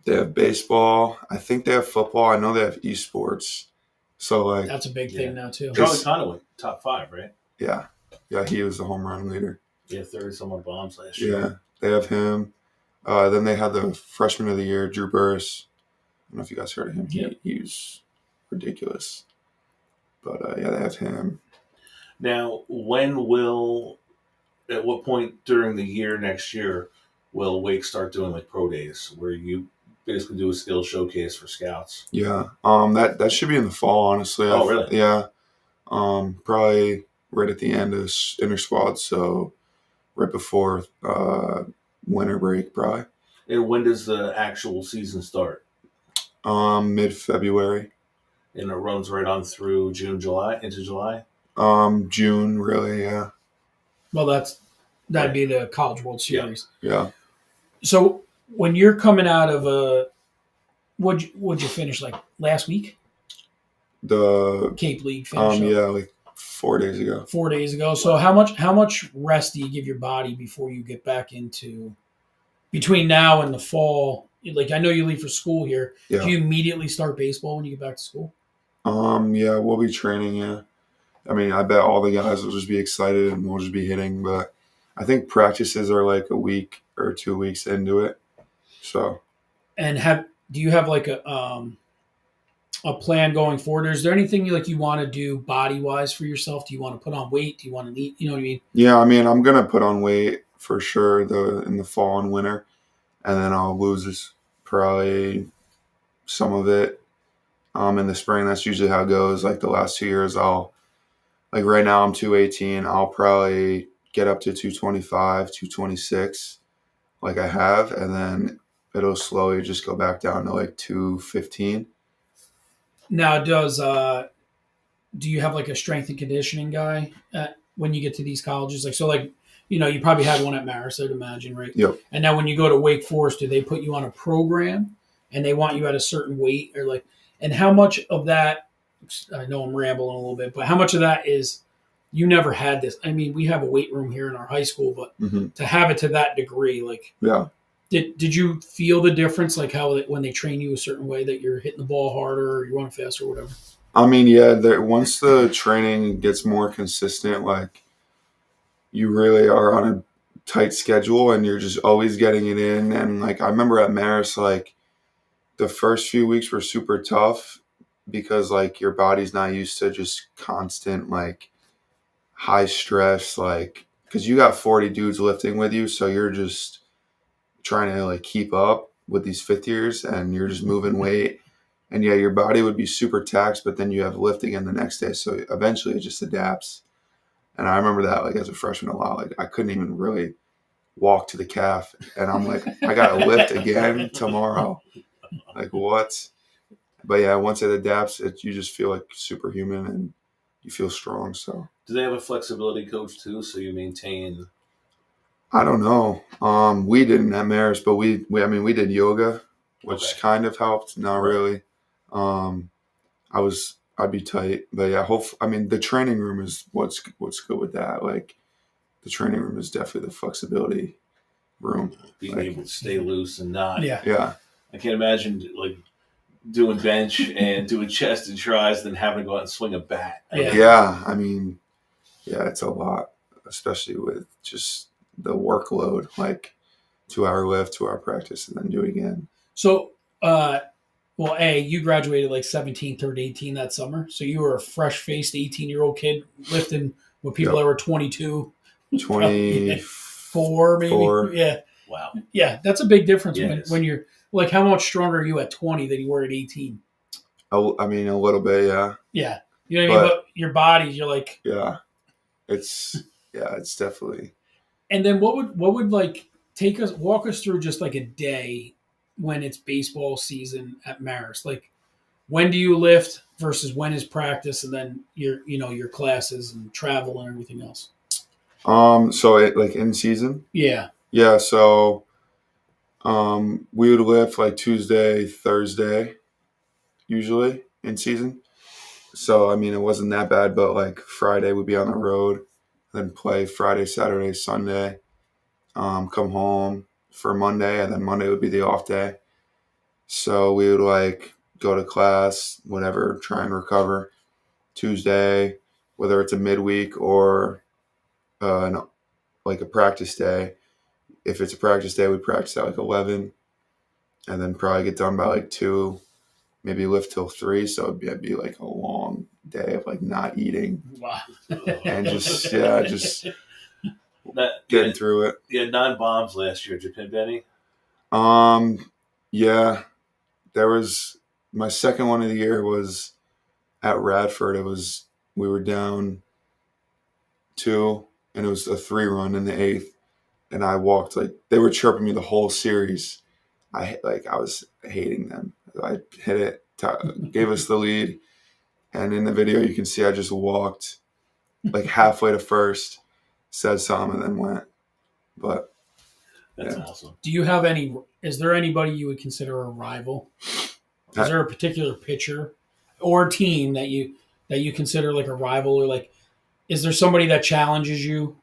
They have baseball. I think they have football. I know they have esports. So like That's a big thing now too. Charlie Conway, top 5, right? Yeah, he was the home run leader. Yeah, 30-some-odd bombs last year. Yeah, they have him. Then they had the freshman of the year, Drew Burris. I don't know if you guys heard of him. He was ridiculous. But yeah, they have him. Now, at what point during the year next year will Wake start doing like pro days where you basically do a skill showcase for scouts? Yeah, that should be in the fall, honestly. Oh, really? Yeah, probably right at the end of inter squad, so right before winter break, probably. And when does the actual season start? Mid-February. And it runs right on through into July? June, really, yeah. Well, that'd be the College World Series. Yeah. So when you're coming out of what'd you finish like last week? The Cape League finish. yeah, like 4 days ago. 4 days ago. So how much rest do you give your body before you get back into between now and the fall? Like I know you leave for school here. Yeah. Do you immediately start baseball when you get back to school? Yeah, we'll be training, yeah. I mean, I bet all the guys will just be excited and we'll just be hitting, but I think practices are like a week or 2 weeks into it. So And do you have like a plan going forward? Or is there anything you want to do body wise for yourself? Do you want to put on weight? Do you want to eat? You know what I mean? yeah, I mean, I'm gonna put on weight for sure in the fall and winter, and then I'll lose probably some of it in the spring. That's usually how it goes. Like the last 2 years, like right now I'm 218. I'll probably get up to 225, 226, like I have, and then it'll slowly just go back down to like 215. Now, do you have like a strength and conditioning guy when you get to these colleges? You probably had one at Marist, I'd imagine, right? Yep. And now when you go to Wake Forest, do they put you on a program and they want you at a certain weight and how much of that, I know I'm rambling a little bit, but how much of that is you never had this? I mean, we have a weight room here in our high school, but to have it to that degree, yeah. Did you feel the difference, like how when they train you a certain way that you're hitting the ball harder or you run faster or whatever? I mean, yeah, once the training gets more consistent, like you really are on a tight schedule and you're just always getting it in. And like I remember at Marist, like the first few weeks were super tough because like your body's not used to just constant like high stress, like because you got 40 dudes lifting with you, so you're just trying to like keep up with these fifth years and you're just moving weight, and yeah, your body would be super taxed, but then you have lifting in the next day, so eventually it just adapts. And I remember that like as a freshman a lot. Like I couldn't even really walk to the calf, and I'm like, I got to lift again tomorrow. Like what? But yeah, once it adapts, you just feel like superhuman and you feel strong. So Do they have a flexibility coach too? So you maintain. I don't know. We didn't at Marist, but we did yoga, which Okay. kind of helped. Not Right. really. I'd be tight, but yeah. The training room is what's good with that. Like the training room is definitely the flexibility room. Being Like, able to stay loose and not. Yeah. yeah, I can't imagine like doing bench and doing chest and tries, then having to go out and swing a bat. Yeah. yeah. Yeah, it's a lot, especially with just the workload. Like 2 hour lift, 2 hour practice, and then do it again. So, you graduated like 17, turned 18 that summer. So you were a fresh faced 18-year-old kid lifting with people Yep. that were 22, 24, maybe. Four. Yeah. Wow. Yeah. That's a big difference Yeah, when you're like, how much stronger are you at 20 than you were at 18? A little bit, yeah. Yeah. You know what I mean? But your body, you're like, Yeah, it's definitely. and then what would like walk us through just like a day when it's baseball season at Marist? Like, when do you lift versus when is practice, and then your classes and travel and everything else? So it like in season. Yeah. Yeah, so we would lift like Tuesday, Thursday, usually in season. So it wasn't that bad, but like Friday we'd be on the road, then play Friday, Saturday, Sunday, come home for Monday, and then Monday would be the off day. So we would like go to class, whatever, try and recover. Tuesday, whether it's a midweek or like a practice day. If it's a practice day, we practice at like 11, and then probably get done by like 2, maybe lift till 3. So it'd be like a long day of like not eating Wow. and just getting through it. You had 9 bombs last year. Did you pin Benny? Yeah, there was my second one of the year was at Radford. We were down 2, and it was a 3-run in the 8th, and I walked like they were chirping me the whole series. I was hating them. I hit it, gave us the lead, and in the video you can see I just walked like halfway to first, said something, and then went. But That's yeah. awesome. Do you have is there anybody you would consider a rival? Is there a particular pitcher or team that you consider like a rival, or like, is there somebody that challenges you?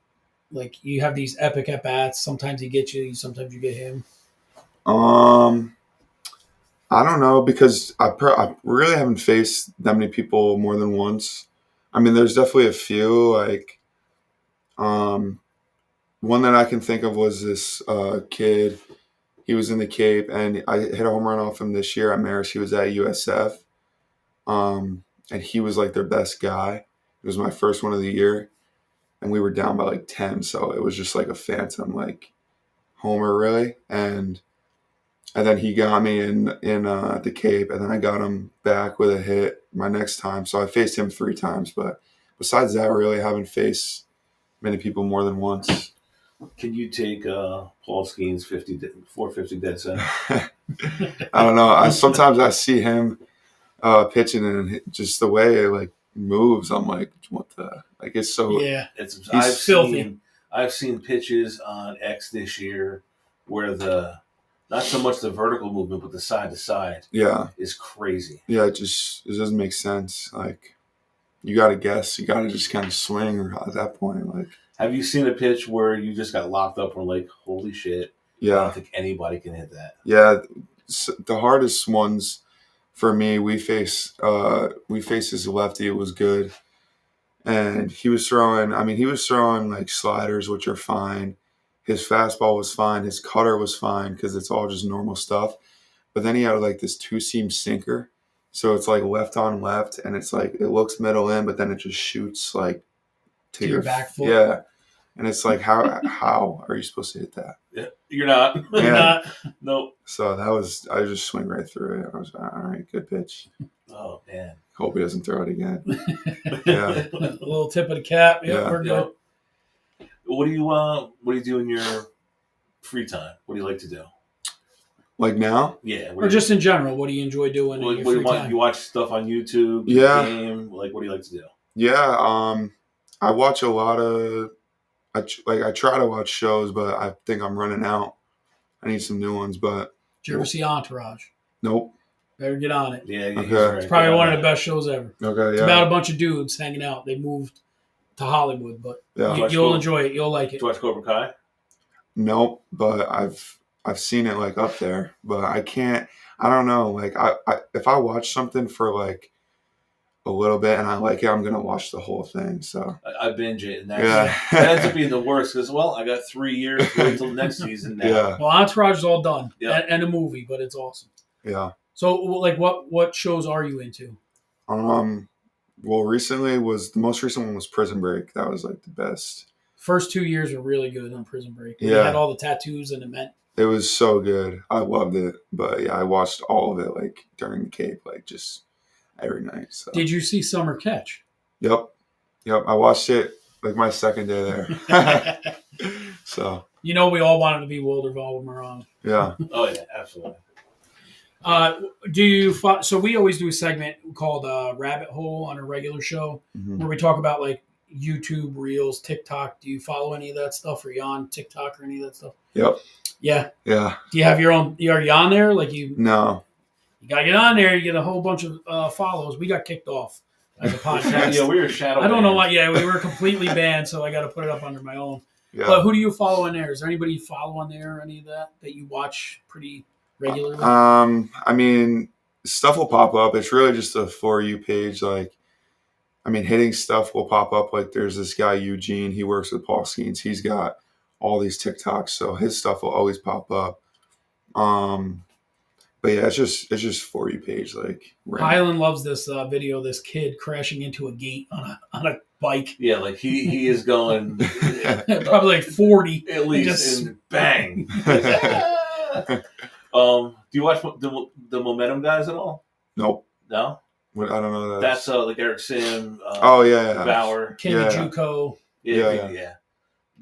Like, you have these epic at bats. Sometimes he gets you. Sometimes you get him. I don't know, because I really haven't faced that many people more than once. There's definitely a few. Like, one that I can think of was this kid. He was in the Cape, and I hit a home run off him this year at Marist. He was at USF, and he was like their best guy. It was my first one of the year, and we were down by like 10, so it was just like a phantom like homer, really. And then he got me in the Cape, and then I got him back with a hit my next time. So I faced him 3 times, but besides that, really haven't faced many people more than once. Can you take Paul Skeen's 450 dead center? I don't know. Sometimes I see him pitching, and just the way it like moves, I'm like, what the? Like, it's so. Yeah. I've filthy. seen pitches on X this year where not so much the vertical movement, but the side to side, is crazy. Yeah, it doesn't make sense. Like, you got to guess. You got to just kind of swing at that point. Like, have you seen a pitch where you just got locked up and like, holy shit? Yeah, I don't think anybody can hit that. Yeah, the hardest ones for me, we faced his lefty. It was good, and he was throwing like sliders, which are fine. His fastball was fine. His cutter was fine because it's all just normal stuff. But then he had like this 2-seam sinker. So it's like left on left, and it's like it looks middle in, but then it just shoots like to your back foot. Yeah. And it's like, how are you supposed to hit that? Yeah, you're not. Yeah. Nope. So I just swing right through it. I was like, all right, good pitch. Oh man. Hope he doesn't throw it again. Yeah. A little tip of the cap. Yep, Yeah. we're good. What do you do in your free time? What do you like to do? Like now? Yeah. Or just in general, what do you enjoy doing in your free time? You watch stuff on YouTube? Yeah. Game? Like, what do you like to do? Yeah. I watch a lot of. I try to watch shows, but I think I'm running out. I need some new ones, but Did you ever see Entourage? nope. Better get on it. Yeah. Okay. He's right. It's probably one of the best shows ever. Okay. It's Yeah. about a bunch of dudes hanging out. They moved to Hollywood, but Yeah. you'll enjoy it. You'll like Did it. you watch Cobra Kai? Nope. But I've seen it like up there, but I can't. I don't know. Like I if I watch something for like a little bit and I like it, I'm gonna watch the whole thing. So I binge it, and yeah. that ends up being the worst because I got 3 years to wait until next season now. Yeah. Well, Entourage is all done Yeah. and a movie, but it's awesome. Yeah. So, like, what shows are you into? Well, the most recent one was Prison Break. That was like the best. First 2 years were really good on Prison Break. Yeah. They had all the tattoos and it meant. It was so good. I loved it. But yeah, I watched all of it like during the Cape, like just every night. So. Did you see Summer Catch? Yep. I watched it like my second day there. So You know, we all wanted to be Wilder Valderrama. yeah. Oh yeah, absolutely. So we always do a segment called Rabbit Hole on a regular show Mhm. where we talk about like YouTube Reels, TikTok. Do you follow any of that stuff? Are you on TikTok or any of that stuff? Yep. Yeah. Yeah. Do you have your own? Are you on there? Like you No. gotta get on there. You get a whole bunch of follows. We got kicked off as a podcast. Yeah, we were shadow. I don't know banned. why. Yeah, we were completely banned, so I got to put it up under my own. Yeah. But who do you follow on there? Is there anybody you follow on there or any of that you watch pretty regularly? I mean, stuff will pop up. It's really just a For You page. Like, I mean, hitting stuff will pop up. Like, there's this guy, Eugene. He works with Paul Skeens. He's got all these TikToks, so his stuff will always pop up. But yeah, it's just For You page. Like, Highland loves this video. This kid crashing into a gate on a bike. Yeah, like he is going Probably like 40. at least Just- and bang. Do you watch the Momentum guys at all? Nope. No. I don't know that. That's like Eric Sim. Oh yeah. Bauer. Ken Yeah. Juco. Yeah.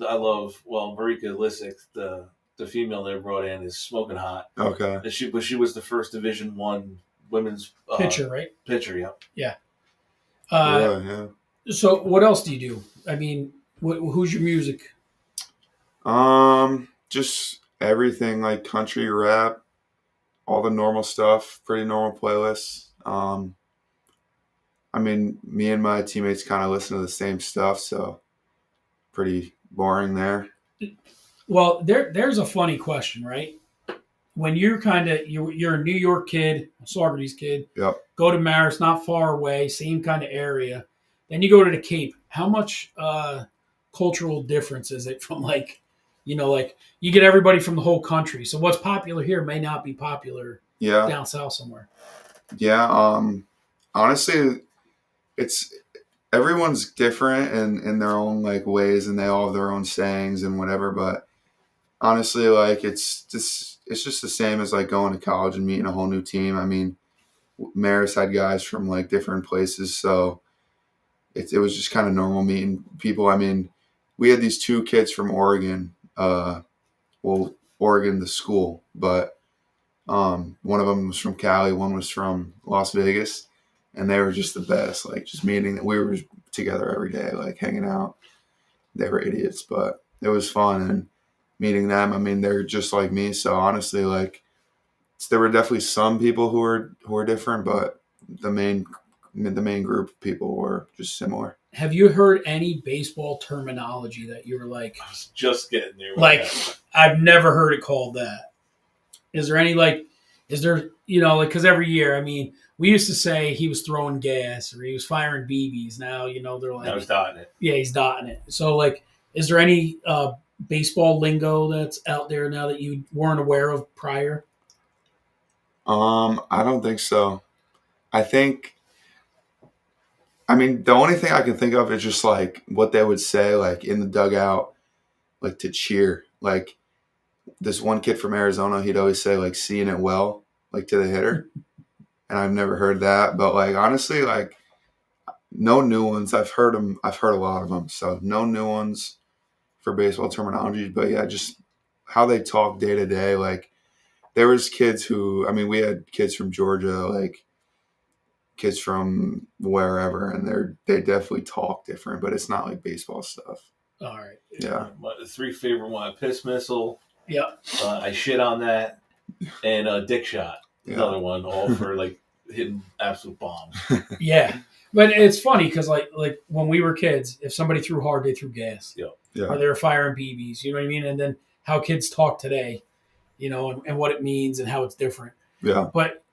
I love Marika Lisick, the female they brought in is smoking hot. Okay. And she was the first Division I women's Pitcher, right? Pitcher, yeah. Yeah. So what else do you do? I mean, who's your music? Just everything like country, rap, all the normal stuff, pretty normal playlists. I mean, me and my teammates kind of listen to the same stuff, so pretty boring there. Well, there's a funny question, right? When you're you're a New York kid, a Saugerties kid, Yep. go to Marist, not far away, same kind of area. Then you go to the Cape. How much cultural difference is it from like you get everybody from the whole country. So what's popular here may not be popular Yeah. down south somewhere. Yeah. Honestly, it's everyone's different in their own like ways, and they all have their own sayings and whatever. But honestly, like it's just the same as like going to college and meeting a whole new team. I mean, Marist had guys from like different places, so it was just kind of normal meeting people. I mean, we had these two kids from Oregon. Oregon, the school, but one of them was from Cali, one was from Las Vegas, and they were just the best. Like just meeting, we were together every day, like hanging out. They were idiots, but it was fun and meeting them. I mean, they're just like me, so honestly, like there were definitely some people who were different, but the main group of people were just similar. Have you heard any baseball terminology that you were like, I was just getting there. I've never heard it called that? Is there any because every year, I mean, we used to say he was throwing gas or he was firing BBs. Now, they're like, I was dotting it. Yeah, he's dotting it. So like, is there any baseball lingo that's out there now that you weren't aware of prior? I don't think so. I mean, the only thing I can think of is just like what they would say like in the dugout like to cheer. Like this one kid from Arizona, he'd always say like "seeing it well," like to the hitter, and I've never heard that. But like honestly, like no new ones. I've heard them. I've heard a lot of them. So no new ones for baseball terminology. But yeah, just how they talk day to day. Like there was kids who, I mean, we had kids from Georgia, like kids from wherever, and they definitely talk different. But it's not like baseball stuff. All right. Yeah. My three favorite one: piss missile. Yeah. I shit on that, and dick shot. Yeah. Another one, all for like hitting absolute bombs. Yeah. But it's funny because like when we were kids, if somebody threw hard, they threw gas. Yeah. Or they were firing BBs. You know what I mean? And then how kids talk today, you know, and what it means and how it's different. Yeah. But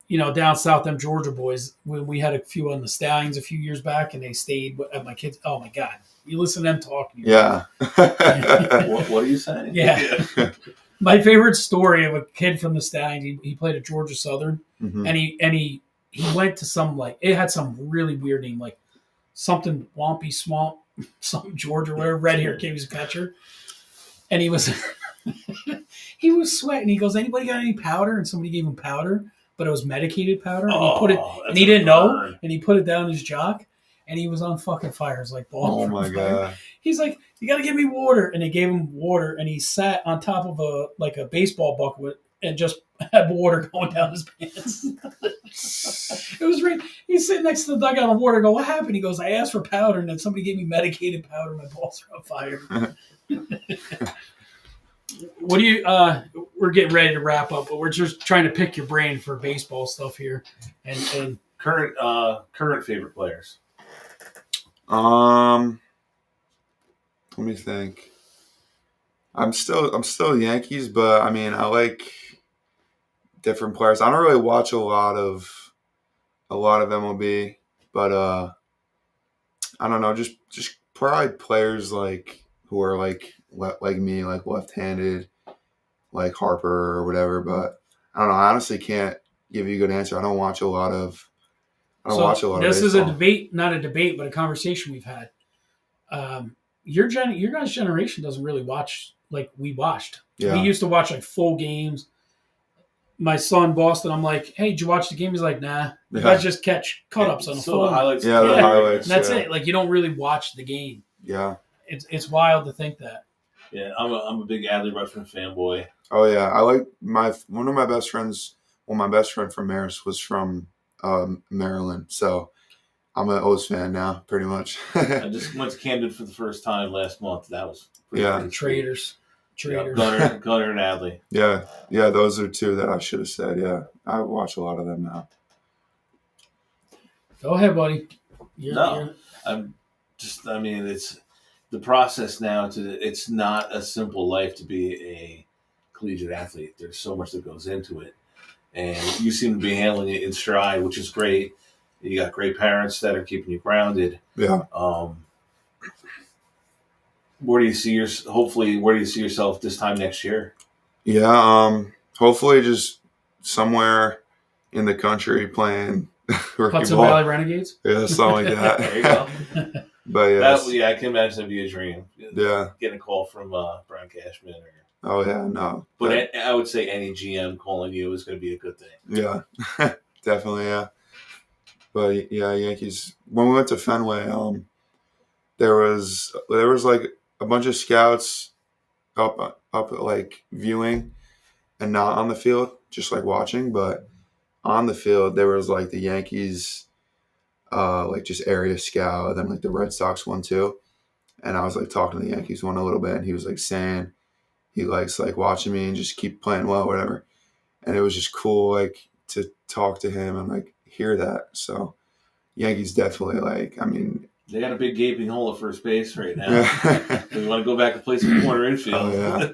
you know, down south, them Georgia boys, when we had a few on the Stallions a few years back, and they stayed at my kids. Oh my God, you listen to them talking. Yeah. What are you saying? Yeah. My favorite story of a kid from the Stallions. He played at Georgia Southern, Mhm. and he went to some like it had some really weird name like something Wampy Swamp, something Georgia, whatever. Red hair kid, he was a catcher, and he was he was sweating. He goes, "Anybody got any powder?" And somebody gave him powder, but it was medicated powder. And he put it, and he didn't know, and he put it down his jock, and he was on fucking fire. It was like ball. Oh my God. He's like, "You got to give me water," and they gave him water, and he sat on top of a baseball bucket and just had water going down his pants. It was great. He's sitting next to the dugout of water. I go, "What happened?" He goes, "I asked for powder, and then somebody gave me medicated powder. My balls are on fire." What do you? We're getting ready to wrap up, but we're just trying to pick your brain for baseball stuff here, and current favorite players. Let me think. I'm still Yankees, but I mean I like different players. I don't really watch a lot of MLB, but I don't know, just probably players like who are like me, like left-handed, like Harper or whatever. But I don't know. I honestly can't give you a good answer. I don't watch a lot of. This is a baseball. debate, not a debate, but a conversation we've had. Your guys' generation doesn't really watch like we watched. Yeah. We used to watch like full games. My son Boston, I'm like, "Hey, did you watch the game?" He's like, "Nah." You guys just catch cut-ups on the phone. The highlights. Yeah, the highlights. And that's it. Like you don't really watch the game. Yeah. It's wild to think that. Yeah, I'm a big Adley Rutschman fanboy. Oh yeah, I like one of my best friends. Well, my best friend from Marist was from Maryland, so I'm an O's fan now, pretty much. I just went to Camden for the first time last month. That was pretty Traders. Yeah, Gunner and Adley. Yeah, those are two that I should have said. Yeah, I watch a lot of them now. Go ahead, buddy. I mean, it's the process now. It's not a simple life to be a collegiate athlete. There's so much that goes into it, and you seem to be handling it in stride, which is great. You got great parents that are keeping you grounded. Yeah. Where do you see yourself this time next year? Yeah. Hopefully, just somewhere in the country playing rookie Hudson ball. Valley Renegades. Yeah, something like that. There you go. But I can imagine that'd be a dream. Yeah. Getting a call from Brian Cashman. Oh yeah, no. But I would say any GM calling you is going to be a good thing. Yeah, definitely. Yeah. But yeah, Yankees. When we went to Fenway, there was like a bunch of scouts up like viewing and not on the field, just like watching. But on the field, there was like the Yankees, like just area scout, and then like the Red Sox one too. And I was like talking to the Yankees one a little bit, and he was like saying he likes like watching me and just keep playing well, whatever. And it was just cool like to talk to him and like hear that. So Yankees definitely like, I mean, they got a big gaping hole at first base right now. Yeah. They want to go back and play some corner infield. Oh, yeah.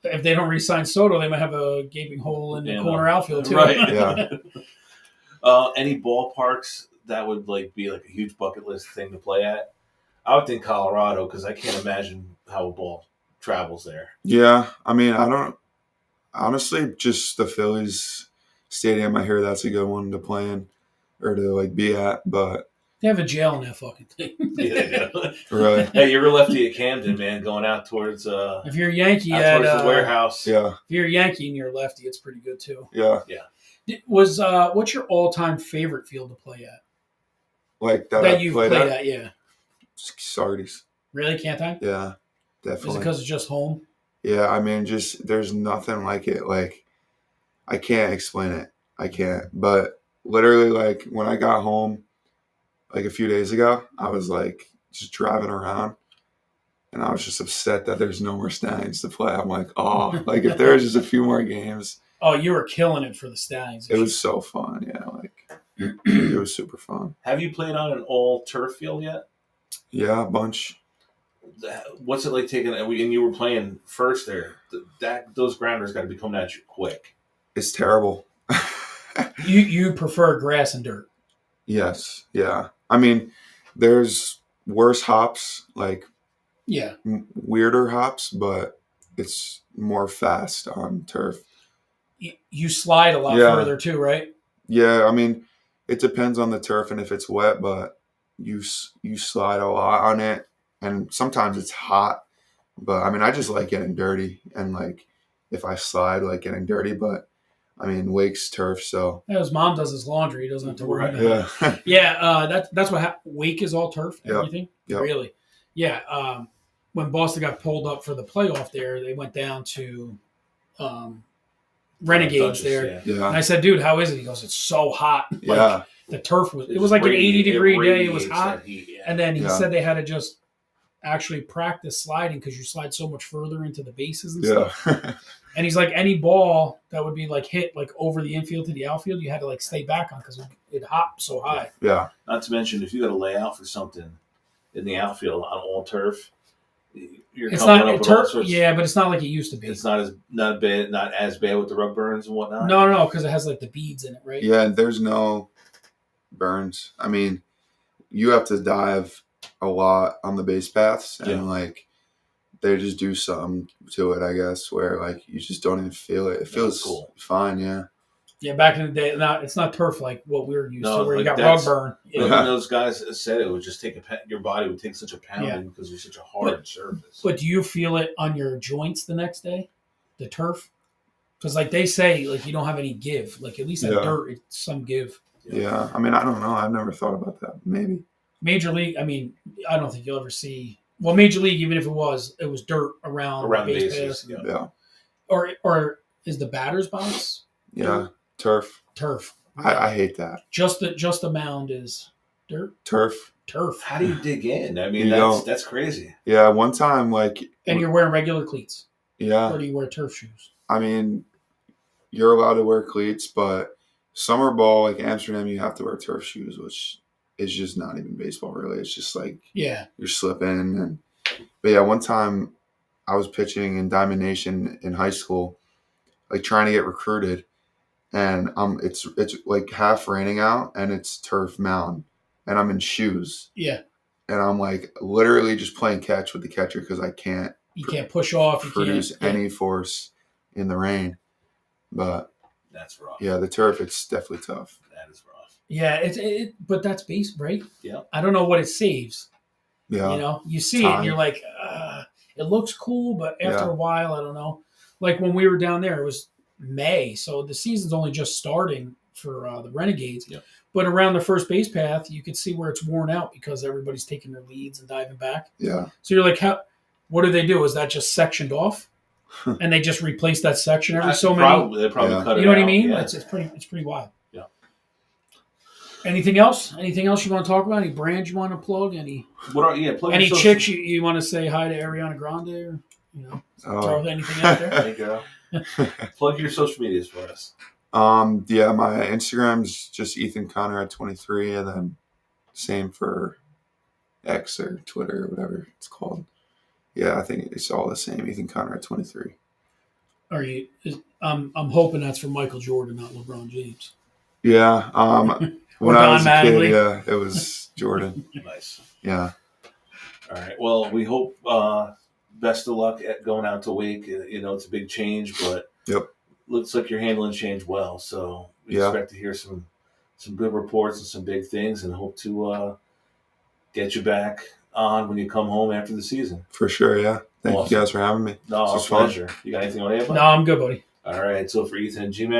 If they don't re-sign Soto, they might have a gaping hole in the corner outfield too. Right. Yeah. Any ballparks that would like be like a huge bucket list thing to play at? I would think Colorado because I can't imagine how a ball travels there. Yeah, I mean, I don't honestly just the Phillies stadium. I hear that's a good one to play in or to like be at, but They have a jail in that fucking thing. Yeah, they do. Really? Hey, you're a lefty at Camden, man, going out towards If you're a Yankee towards the warehouse. Yeah. if you're a Yankee and you're a lefty, it's pretty good too. Yeah. What's your all-time favorite field to play at? Like That you've played at, yeah. Saugerties. Really, can't I? Yeah. Is it Definitely. because it's just home? Yeah, I mean, just there's nothing like it. Like, I can't explain it. I can't. But literally, like, when I got home, like a few days ago, I was like just driving around, and I was just upset that there's no more Stallions to play. I'm like, oh, like if there was just a few more games. Oh, you were killing it for the Stallions. It was so fun. Yeah, like it was super fun. Have you played on an all turf field yet? Yeah, a bunch. What's it like taking? And you were playing first there. Those grounders got to be coming at you quick. It's terrible. You prefer grass and dirt? Yes. Yeah. I mean, there's worse hops, like Yeah. weirder hops, but it's more fast on turf. You slide a lot Yeah. further too, right? Yeah, I mean, it depends on the turf and if it's wet, but you slide a lot on it, and sometimes it's hot. But I mean, I just like getting dirty, and like if I slide, like getting dirty. But I mean, Wake's turf, so Yeah, his mom does his laundry. He doesn't have to worry about it. yeah, Yeah, that's what Wake is all turf. Yep. Everything. Yep. Really. Yeah. When Boston got pulled up for the playoff there, they went down to Renegades Dutchess, there. yeah. And yeah, I said, dude, how is it? He goes, it's so hot. Like, yeah, the turf was, it was like an 80-degree day. It was radiates hot. that heat, yeah. And then he Yeah. said they had to just actually practice sliding because you slide so much further into the bases and stuff. yeah, And he's like, any ball that would be like hit like over the infield to the outfield, you had to like stay back on because it hopped so high. yeah, Not to mention, if you got to lay out for something in the outfield on all turf, you're It's coming not up with turf, all sorts. yeah, but it's not like it used to be. It's not as bad with the rug burns and whatnot. No, because it has like the beads in it, right? yeah. And there's no burns. I mean, you have to dive a lot on the base paths, and Yeah. like they just do something to it, I guess, where like you just don't even feel it. It feels cool. fine, yeah. Yeah, back in the day, it's not turf like what we're used No, to, where you like got rug that's- burn. But Yeah. when those guys said it would just take your body would take such a pounding because it's such a hard surface. But do you feel it on your joints the next day, the turf? Because like they say, like you don't have any give. Like at least at Yeah. dirt, it's some give. Yeah. I mean, I don't know. I've never thought about that. Maybe. Major League, I mean, I don't think you'll ever see. Well, Major League, even if it was dirt around around the the base bases. paths. Yeah. Yeah. Or is the batter's box Yeah. Turf. turf? I hate that. Just the mound is dirt. Turf. Turf. How do you dig in? I mean, You that's don't. that's crazy. Yeah. One time, like, And you're wearing regular cleats, yeah. or do you wear turf shoes? I mean, you're allowed to wear cleats, but summer ball, like Amsterdam, you have to wear turf shoes, which is just not even baseball, really. It's just like Yeah. you're slipping. But yeah, one time I was pitching in Diamond Nation in high school, like trying to get recruited, and it's like half raining out, and it's turf mound, and I'm in shoes, Yeah. and I'm like literally just playing catch with the catcher because I can't You can't push off. You produce can't, any force in the rain. But That's rough. yeah, the turf, it's definitely tough. That is rough. Yeah, but that's base, right? Yeah. I don't know what it saves. Yeah, You know, you see it and Time. you're like, it looks cool, but after Yeah. a while, I don't know. Like when we were down there, it was May, so the season's only just starting for the Renegades. Yep. But around the first base path, you can see where it's worn out because everybody's taking their leads and diving back. yeah, So you're like, what do they do? Is that just sectioned off? And they just replace that section every so many? Probably they probably Yeah. cut it. You know what I out, mean? Yeah. It's pretty wild. Yeah. Anything else? Anything else you want to talk about? Any brands you want to plug? Any Plug any your chicks you want to say hi to Ariana Grande or throw anything out there? There you go. Plug your social medias for us. Yeah, my Instagram's just Ethan Conrad 23, and then same for X or Twitter or whatever it's called. Yeah, I think it's all the same. Ethan Conrad 23. Are you? I'm hoping that's for Michael Jordan, not LeBron James. Yeah. When I was a Don kid, Mattingly. yeah, it was Jordan. Nice. Yeah. All right. Well, we hope best of luck at going out to Wake. You know, it's a big change, but Yep. looks like you're handling change well. So we Yeah. expect to hear some good reports and some big things, and hope to get you back on when you come home after the season. For sure, yeah. Thank Awesome. you guys for having me. No, This our was fun. pleasure. You got anything on to add? No, I'm good, buddy. All right. So for Ethan and Gmac.